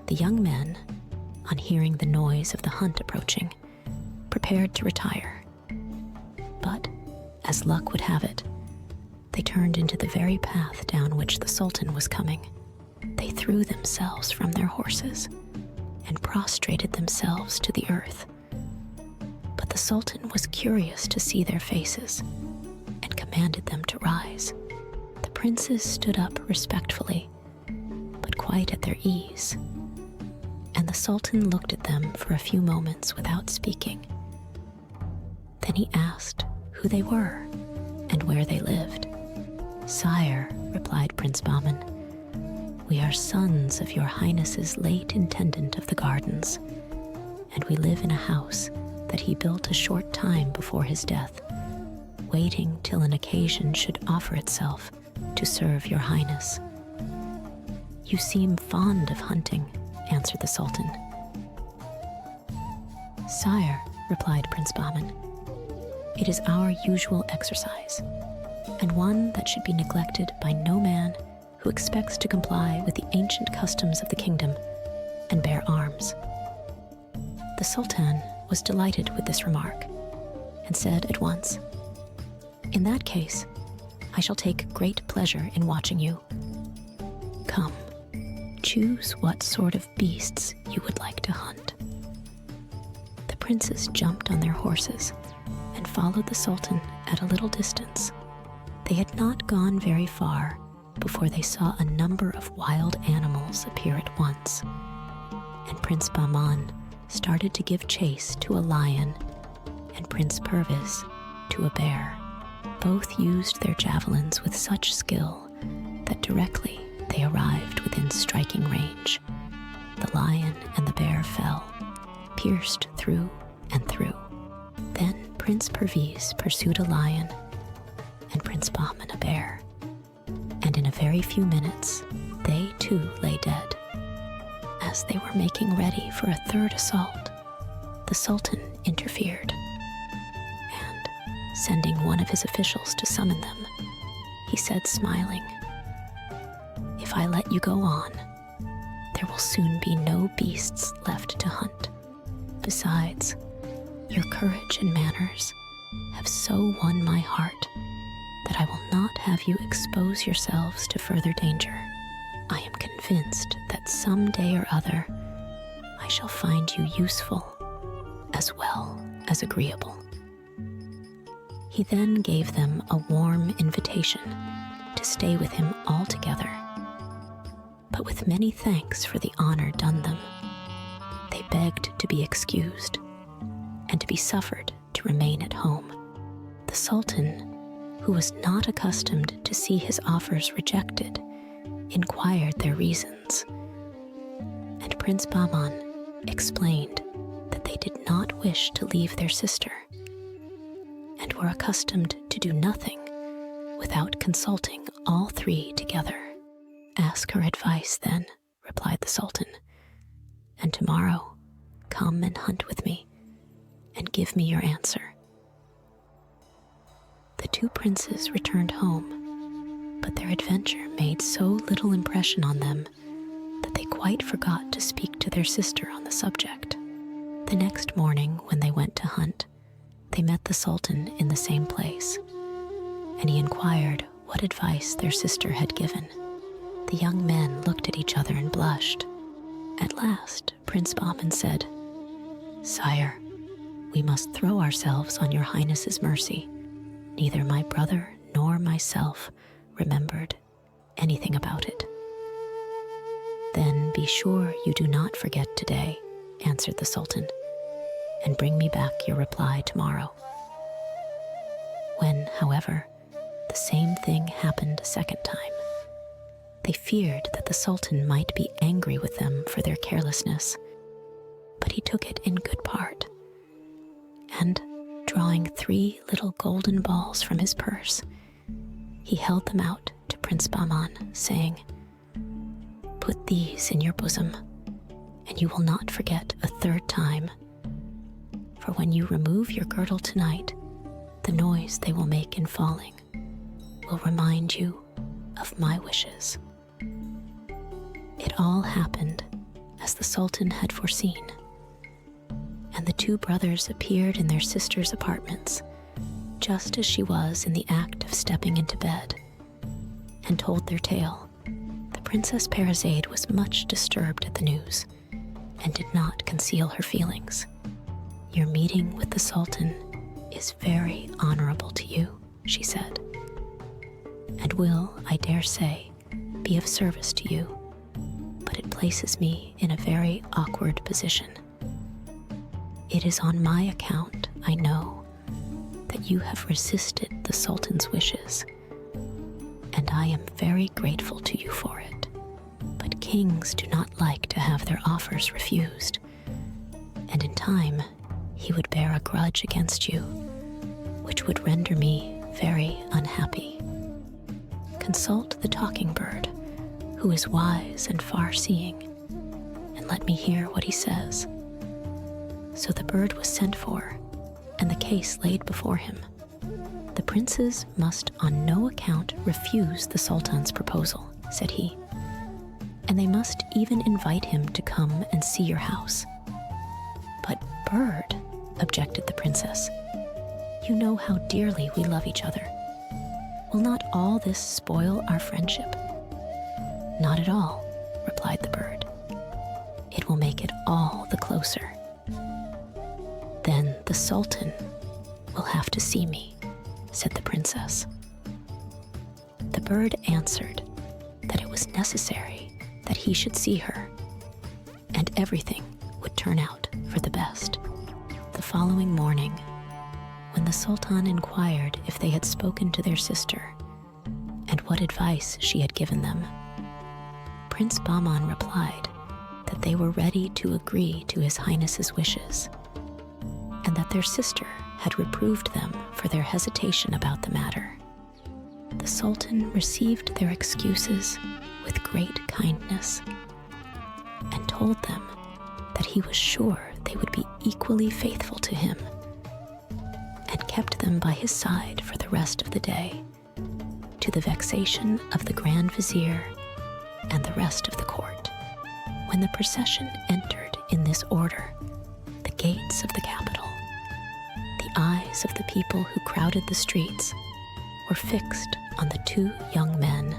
[SPEAKER 1] the young men, on hearing the noise of the hunt approaching, prepared to retire. But, as luck would have it, they turned into the very path down which the Sultan was coming. They threw themselves from their horses and prostrated themselves to the earth. But the Sultan was curious to see their faces and commanded them to rise. The princes stood up respectfully, but quite at their ease, and the Sultan looked at them for a few moments without speaking. Then he asked who they were and where they lived. "Sire," replied Prince Bahman, "we are sons of your Highness's late intendant of the gardens, and we live in a house that he built a short time before his death, waiting till an occasion should offer itself to serve your Highness." "You seem fond of hunting," answered the Sultan. "Sire," replied Prince Bahman, "it is our usual exercise, and one that should be neglected by no man who expects to comply with the ancient customs of the kingdom and bear arms." The Sultan was delighted with this remark, and said at once, "In that case, I shall take great pleasure in watching you. Come, choose what sort of beasts you would like to hunt." The princes jumped on their horses and followed the Sultan at a little distance. They had not gone very far before they saw a number of wild animals appear at once, and Prince Bahman started to give chase to a lion, and Prince Perviz to a bear. Both used their javelins with such skill that directly they arrived within striking range, the lion and the bear fell, pierced through and through. Then Prince Perviz pursued a lion, and Prince Bahman a bear, and in a very few minutes they too lay dead. As they were making ready for a third assault, the Sultan interfered, and, sending one of his officials to summon them, he said, smiling, "If I let you go on, there will soon be no beasts left to hunt. Besides, your courage and manners have so won my heart that I will not have you expose yourselves to further danger. I am convinced that some day or other I shall find you useful as well as agreeable." He then gave them a warm invitation to stay with him altogether, but with many thanks for the honor done them, they begged to be excused and to be suffered to remain at home. The Sultan, who was not accustomed to see his offers rejected, inquired their reasons, and Prince Bahman explained that they did not wish to leave their sister, and were accustomed to do nothing without consulting all three together. "Ask her advice, then," replied the Sultan, "and tomorrow come and hunt with me, and give me your answer." The two princes returned home, but their adventure made so little impression on them that they quite forgot to speak to their sister on the subject. The next morning, when they went to hunt, they met the Sultan in the same place, and he inquired what advice their sister had given. The young men looked at each other and blushed. At last, Prince Bahman said, "Sire, we must throw ourselves on your Highness's mercy. Neither my brother nor myself remembered anything about it." Then, be sure you do not forget today," answered the Sultan, "and bring me back your reply tomorrow." When, however, the same thing happened a second time, they feared that the Sultan might be angry with them for their carelessness, but he took it in good part, and, drawing 3 little golden balls from his purse, he held them out to Prince Bahman, saying, "Put these in your bosom, and you will not forget a third time. For when you remove your girdle tonight, the noise they will make in falling will remind you of my wishes." It all happened as the Sultan had foreseen, and the 2 brothers appeared in their sister's apartments just as she was in the act of stepping into bed, and told their tale. The Princess Parizade was much disturbed at the news and did not conceal her feelings. "Your meeting with the Sultan is very honorable to you," she said, "and will, I dare say, be of service to you, but it places me in a very awkward position. It is on my account, I know, that you have resisted the Sultan's wishes, and I am very grateful to you for it. But kings do not like to have their offers refused, and in time he would bear a grudge against you, which would render me very unhappy. Consult the talking bird, who is wise and far-seeing, and let me hear what he says." So the bird was sent for, and the case laid before him. "The princes must on no account refuse the Sultan's proposal," said he, "and they must even invite him to come and see your house." "But, bird," objected the princess, "you know how dearly we love each other. Will not all this spoil our friendship?" "Not at all," replied the bird. "It will make it all the closer." "Then the Sultan will have to see me," said the princess. The bird answered that it was necessary that he should see her, and everything would turn out for the best. The following morning, when the Sultan inquired if they had spoken to their sister and what advice she had given them, Prince Bahman replied that they were ready to agree to His Highness's wishes, and that their sister had reproved them for their hesitation about the matter. The Sultan received their excuses with great kindness and told them that he was sure they would be equally faithful to him, and kept them by his side for the rest of the day, to the vexation of the Grand Vizier and the rest of the court. When the procession entered in this order the gates of the capital, the eyes of the people who crowded the streets were fixed on the 2 young men,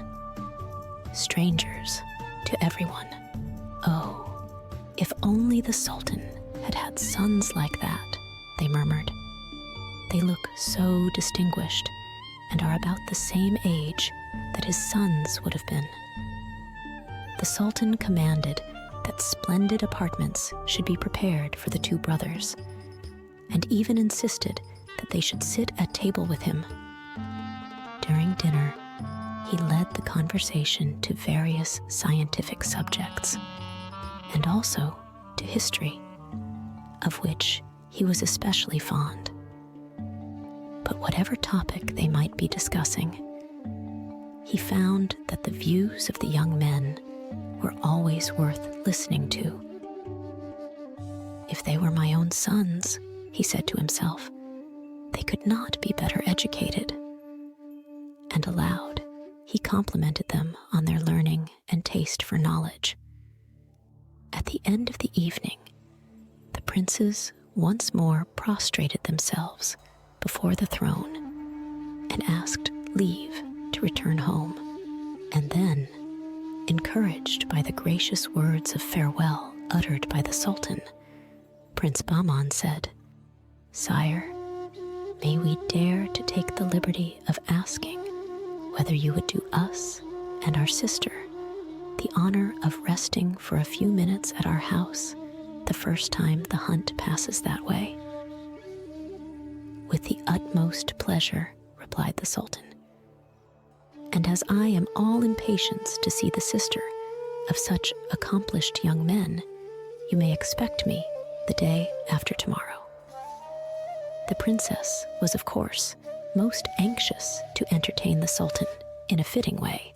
[SPEAKER 1] strangers to everyone. "Oh, if only the Sultan had had sons like that," they murmured. "They look so distinguished and are about the same age that his sons would have been." The Sultan commanded that splendid apartments should be prepared for the 2 brothers, and even insisted that they should sit at table with him. During dinner, he led the conversation to various scientific subjects, and also to history, of which he was especially fond. But whatever topic they might be discussing, he found that the views of the young men were always worth listening to. "If they were my own sons," he said to himself, "they could not be better educated." And aloud, he complimented them on their learning and taste for knowledge. At the end of the evening, the princes once more prostrated themselves before the throne and asked leave to return home. And then, encouraged by the gracious words of farewell uttered by the Sultan, Prince Bahman said, "Sire, may we dare to take the liberty of asking whether you would do us and our sister the honor of resting for a few minutes at our house the first time the hunt passes that way." "With the utmost pleasure," replied the Sultan. "And as I am all impatience to see the sister of such accomplished young men, you may expect me the day after tomorrow." The princess was, of course, most anxious to entertain the Sultan in a fitting way.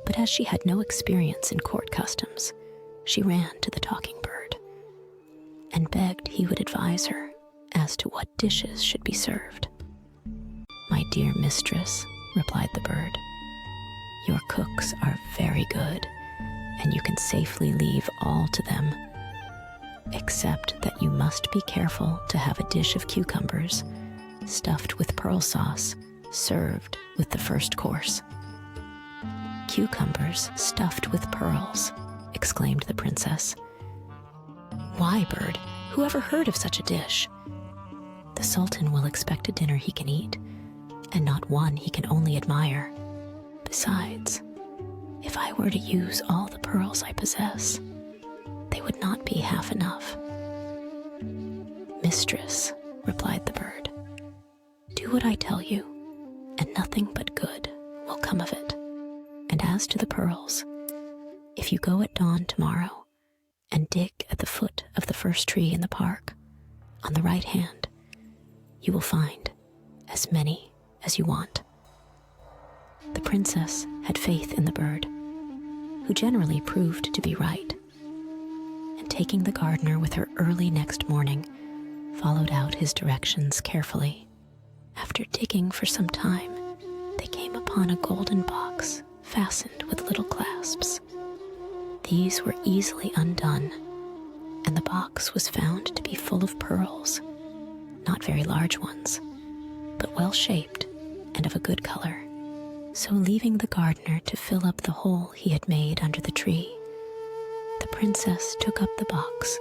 [SPEAKER 1] But as she had no experience in court customs, she ran to the talking bird and begged he would advise her as to what dishes should be served. "My dear mistress," replied the bird, "your cooks are very good, and you can safely leave all to them, except that you must be careful to have a dish of cucumbers stuffed with pearl sauce served with the first course." "Cucumbers stuffed with pearls," exclaimed the princess. "Why, bird, who ever heard of such a dish? The Sultan will expect a dinner he can eat, and not one he can only admire. Besides, if I were to use all the pearls I possess, they would not be half enough." "Mistress," replied the bird, "do what I tell you, and nothing but good will come of it. And as to the pearls, if you go at dawn tomorrow and dig at the foot of the first tree in the park, on the right hand, you will find as many as you want." The princess had faith in the bird, who generally proved to be right, and taking the gardener with her early next morning, followed out his directions carefully. After digging for some time, they came upon a golden box fastened with little clasps. These were easily undone, and the box was found to be full of pearls, not very large ones, but well shaped and of a good color. So leaving the gardener to fill up the hole he had made under the tree, the princess took up the box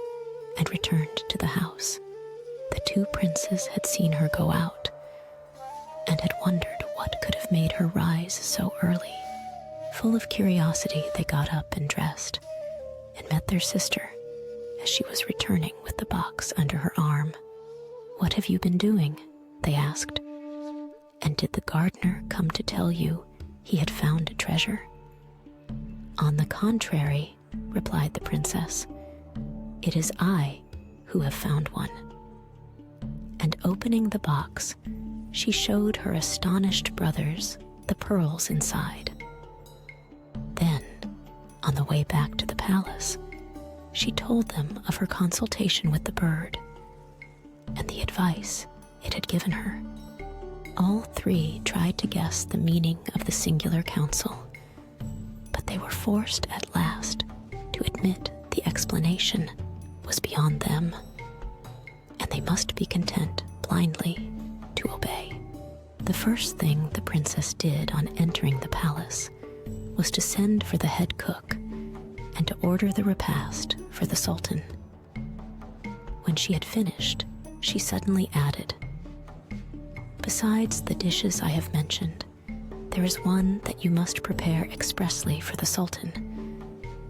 [SPEAKER 1] and returned to the house. The two princes had seen her go out and had wondered what could have made her rise so early. Full of curiosity, they got up and dressed and met their sister as she was returning with the box under her arm. "What have you been doing?" they asked. "And did the gardener come to tell you he had found a treasure?" "On the contrary," replied the princess, "it is I who have found one." And opening the box, she showed her astonished brothers the pearls inside. Then, on the way back to the palace, she told them of her consultation with the bird and the advice it had given her. All three tried to guess the meaning of the singular counsel, but they were forced at last to admit the explanation was beyond them, and they must be content blindly to obey. The first thing the princess did on entering the palace was to send for the head cook and to order the repast for the Sultan. When she had finished, she suddenly added, "Besides the dishes I have mentioned, there is one that you must prepare expressly for the Sultan,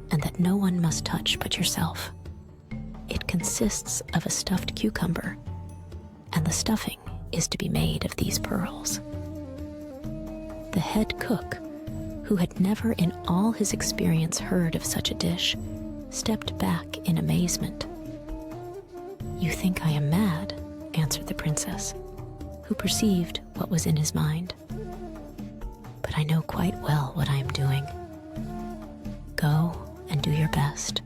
[SPEAKER 1] and that no one must touch but yourself. It consists of a stuffed cucumber, and the stuffing is to be made of these pearls." The head cook, who had never in all his experience heard of such a dish, stepped back in amazement. "You think I am mad," answered the princess, who perceived what was in his mind. "But I know quite well what I am doing. Go and do your best,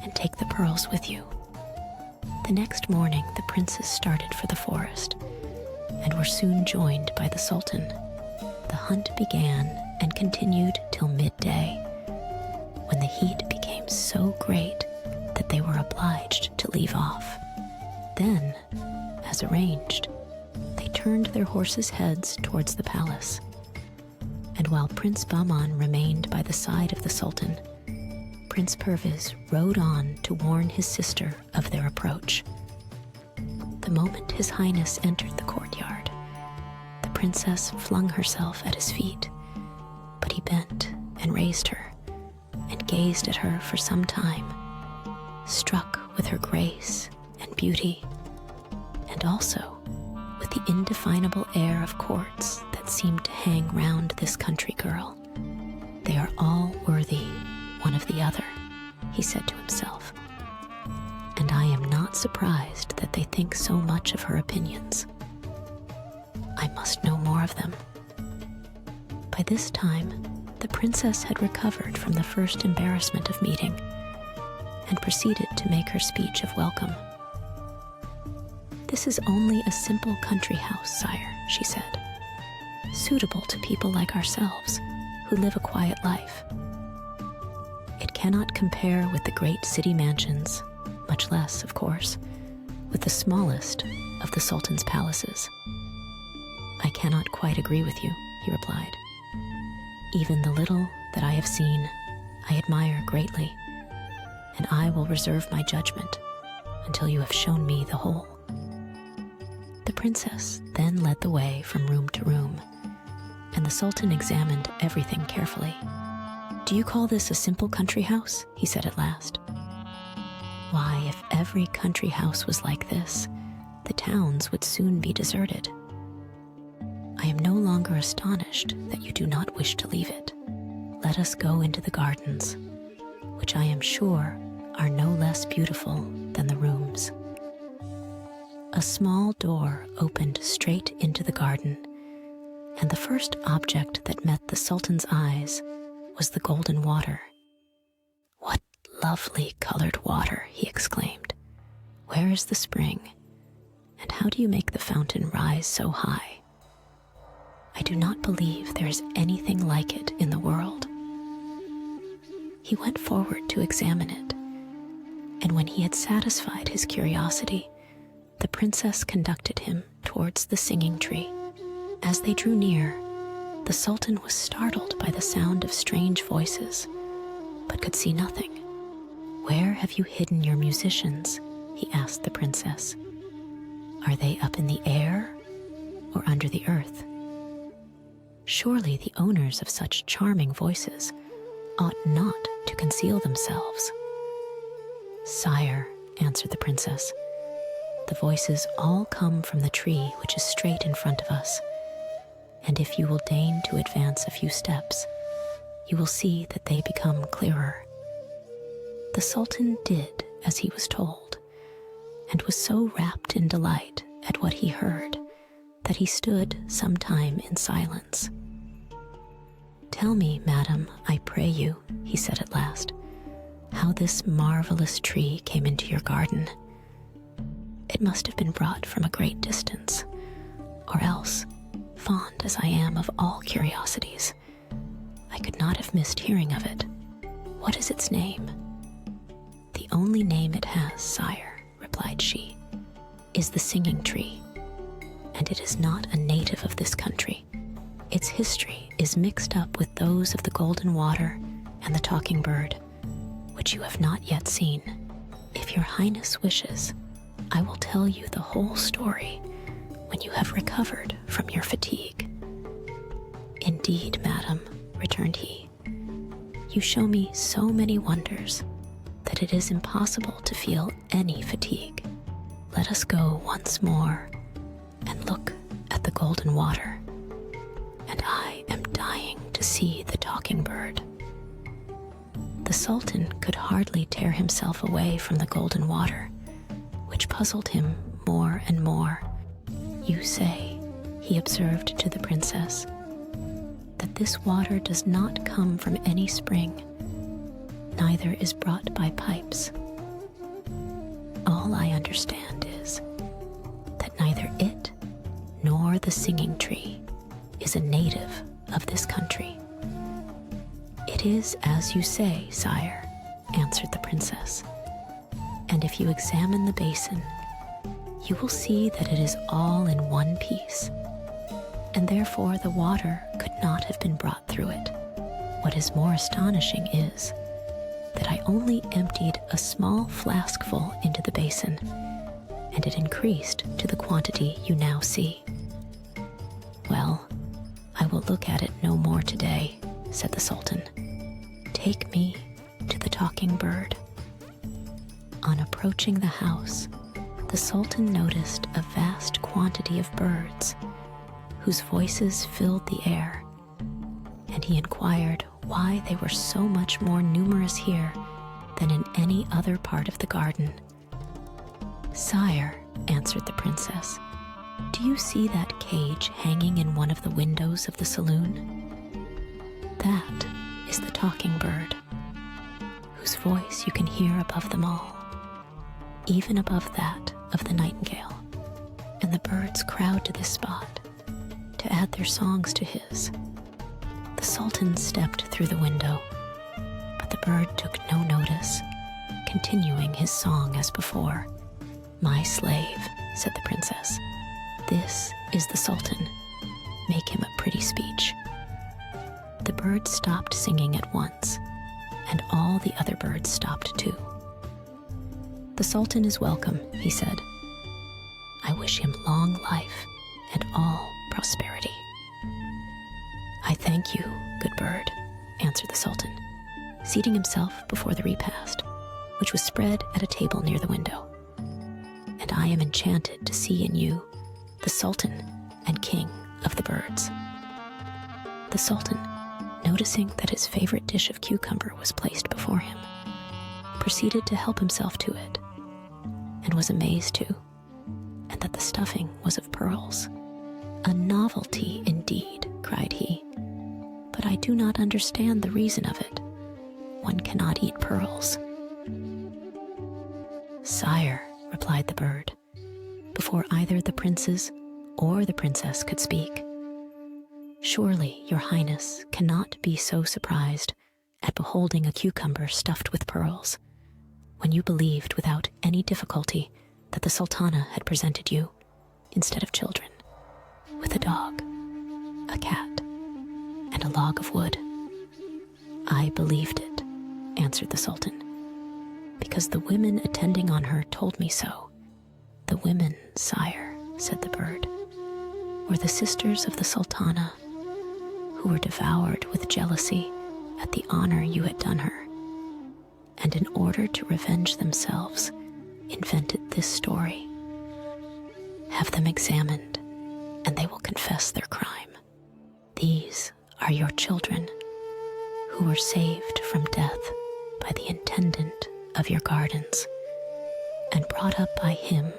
[SPEAKER 1] and take the pearls with you." The next morning the princes started for the forest, and were soon joined by the Sultan. The hunt began and continued till midday, when the heat became so great that they were obliged to leave off. Then, as arranged, they turned their horses' heads towards the palace, and while Prince Bahman remained by the side of the Sultan, Prince Perviz rode on to warn his sister of their approach. The moment His Highness entered the courtyard, the princess flung herself at his feet, but he bent and raised her, gazed at her for some time, struck with her grace and beauty, and also with the indefinable air of courts that seemed to hang round this country girl. They are all worthy one of the other, he said to himself, and I am not surprised that they think so much of her opinions. I must know more of them. By this time, the princess had recovered from the first embarrassment of meeting and proceeded to make her speech of welcome. This is only a simple country house, sire, she said, suitable to people like ourselves who live a quiet life. It cannot compare with the great city mansions, much less, of course, with the smallest of the Sultan's palaces. I cannot quite agree with you, he replied. Even the little that I have seen, I admire greatly, and I will reserve my judgment until you have shown me the whole. The princess then led the way from room to room, and the Sultan examined everything carefully. Do you call this a simple country house? He said at last. Why, if every country house was like this, the towns would soon be deserted. I am no longer astonished that you do not wish to leave it. Let us go into the gardens, which I am sure are no less beautiful than the rooms. A small door opened straight into the garden, and the first object that met the Sultan's eyes was the golden water. What lovely colored water, he exclaimed. Where is the spring, and how do you make the fountain rise so high? I do not believe there is anything like it in the world. He went forward to examine it, and when he had satisfied his curiosity, the princess conducted him towards the singing tree. As they drew near, the Sultan was startled by the sound of strange voices, but could see nothing. Where have you hidden your musicians? He asked the princess. Are they up in the air or under the earth? Surely the owners of such charming voices ought not to conceal themselves. Sire, answered the princess, the voices all come from the tree which is straight in front of us, and if you will deign to advance a few steps, you will see that they become clearer. The Sultan did as he was told, and was so wrapped in delight at what he heard that he stood some time in silence. Tell me, madam, I pray you, he said at last, how this marvelous tree came into your garden. It must have been brought from a great distance, or else, fond as I am of all curiosities, I could not have missed hearing of it. What is its name? The only name it has, sire, replied she, is the singing tree, and it is not a native of this country. Its history is mixed up with those of the golden water and the talking bird, which you have not yet seen. If your highness wishes, I will tell you the whole story when you have recovered from your fatigue. Indeed, madam, returned he, you show me so many wonders that it is impossible to feel any fatigue. Let us go once more and look at the golden water, and I am dying to see the talking bird. The Sultan could hardly tear himself away from the golden water, which puzzled him more and more. You say, he observed to the princess, that this water does not come from any spring, neither is brought by pipes. All I understand is that neither it nor the singing tree is a native of this country. It is as you say, sire, answered the princess, and if you examine the basin, you will see that it is all in one piece, and therefore the water could not have been brought through it. What is more astonishing is that I only emptied a small flaskful into the basin, and it increased to the quantity you now see. Well, I will look at it no more today, said the Sultan. Take me to the talking bird. On approaching the house, the Sultan noticed a vast quantity of birds whose voices filled the air, and he inquired why they were so much more numerous here than in any other part of the garden. "Sire," answered the princess, "do you see that cage hanging in one of the windows of the saloon? That is the talking bird, whose voice you can hear above them all, even above that of the nightingale. And the birds crowd to this spot to add their songs to his." The Sultan stepped through the window, but the bird took no notice, continuing his song as before. "My slave," said the princess, "this is the Sultan. Make him a pretty speech." The bird stopped singing at once, and all the other birds stopped too. "The Sultan is welcome," he said. "I wish him long life and all prosperity." "I thank you, good bird," answered the Sultan, seating himself before the repast, which was spread at a table near the window. "And I am enchanted to see in you the Sultan and King of the birds." The Sultan, noticing that his favorite dish of cucumber was placed before him, proceeded to help himself to it, and was amazed too, and that the stuffing was of pearls. "A novelty indeed," cried he, "but I do not understand the reason of it. One cannot eat pearls." "Sire," replied the bird, before either the princes or the princess could speak, "surely your highness cannot be so surprised at beholding a cucumber stuffed with pearls, when you believed without any difficulty that the sultana had presented you, instead of children, with a dog, a cat, and a log of wood." "I believed it," answered the Sultan, "because the women attending on her told me so." "The women, sire," said the bird, "were the sisters of the sultana, who were devoured with jealousy at the honor you had done her, and in order to revenge themselves, invented this story. Have them examined, and they will confess their crime. These are your children, who were saved from death by the intendant of your gardens, and brought up by him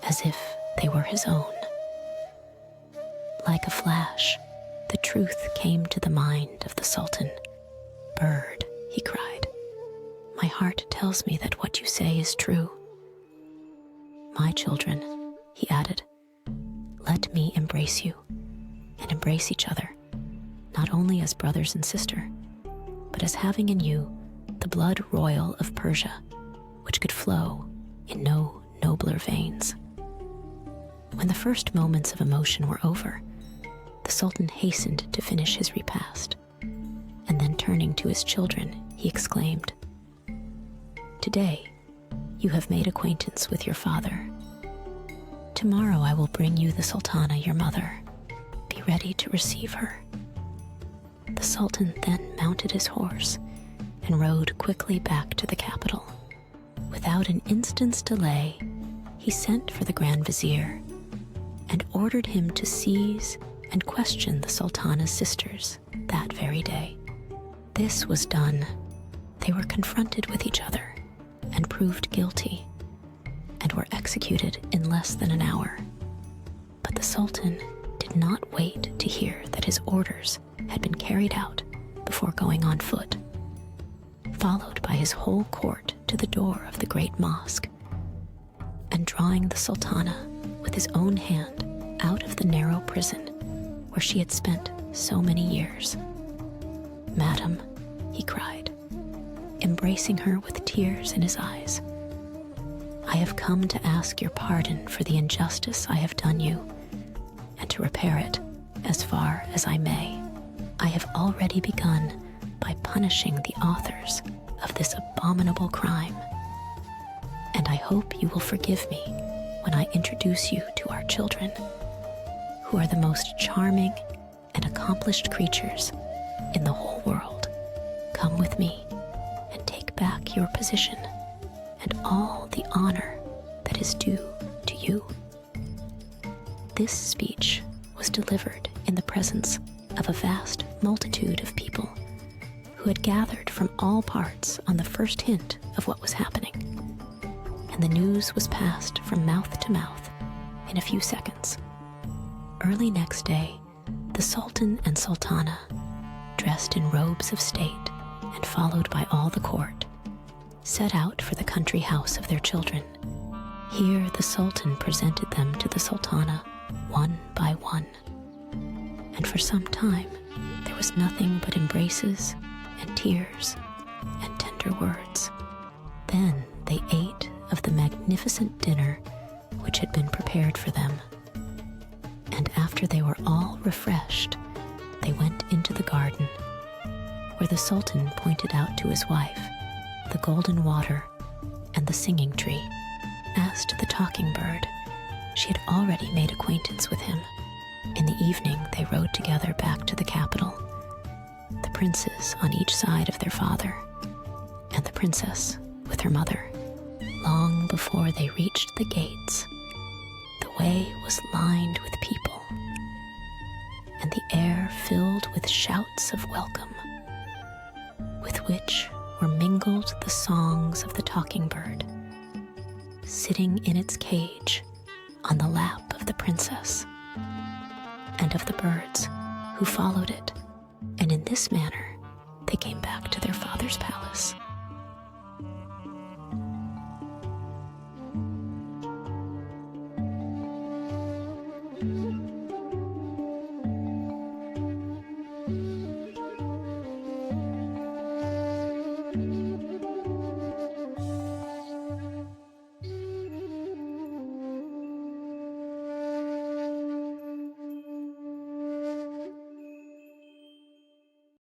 [SPEAKER 1] as if they were his own." Like a flash, the truth came to the mind of the Sultan. "Bird," he cried, "my heart tells me that what you say is true. My children," he added, "let me embrace you, and embrace each other, not only as brothers and sister, but as having in you the blood royal of Persia, which could flow in no nobler veins." When the first moments of emotion were over, the Sultan hastened to finish his repast, and then turning to his children, he exclaimed, "Today you have made acquaintance with your father. Tomorrow I will bring you the sultana, your mother. Be ready to receive her." The Sultan then mounted his horse and rode quickly back to the capital. Without an instant's delay, he sent for the Grand Vizier and ordered him to seize and question the sultana's sisters that very day. This was done. They were confronted with each other and proved guilty, and were executed in less than an hour. But the Sultan did not wait to hear that his orders had been carried out before going on foot, followed by his whole court to the door of the great mosque, and drawing the sultana with his own hand out of the narrow prison where she had spent so many years. "Madam," he cried, embracing her with tears in his eyes, "I have come to ask your pardon for the injustice I have done you, and to repair it as far as I may. I have already begun by punishing the authors of this abominable crime, and I hope you will forgive me when I introduce you to our children, who are the most charming and accomplished creatures in the whole world. Come with me and take back your position and all the honor that is due to you." This speech was delivered in the presence of a vast multitude of people who had gathered from all parts on the first hint of what was happening, and the news was passed from mouth to mouth in a few seconds. Early next day, the Sultan and Sultana, dressed in robes of state and followed by all the court, set out for the country house of their children. Here the Sultan presented them to the Sultana one by one, and for some time there was nothing but embraces and tears and tender words. Then they ate of the magnificent dinner which had been prepared for them, and after they were all refreshed, they went into the garden, where the Sultan pointed out to his wife the golden water and the singing tree. As to the talking bird, she had already made acquaintance with him. In the evening they rode together back to the capital, the princes on each side of their father, and the princess with her mother. Long before they reached the gates, the way was lined with people, and the air filled with shouts of welcome, with which were mingled the songs of the talking bird, sitting in its cage on the lap of the princess, and of the birds who followed it, and in this manner they came back to their father's palace.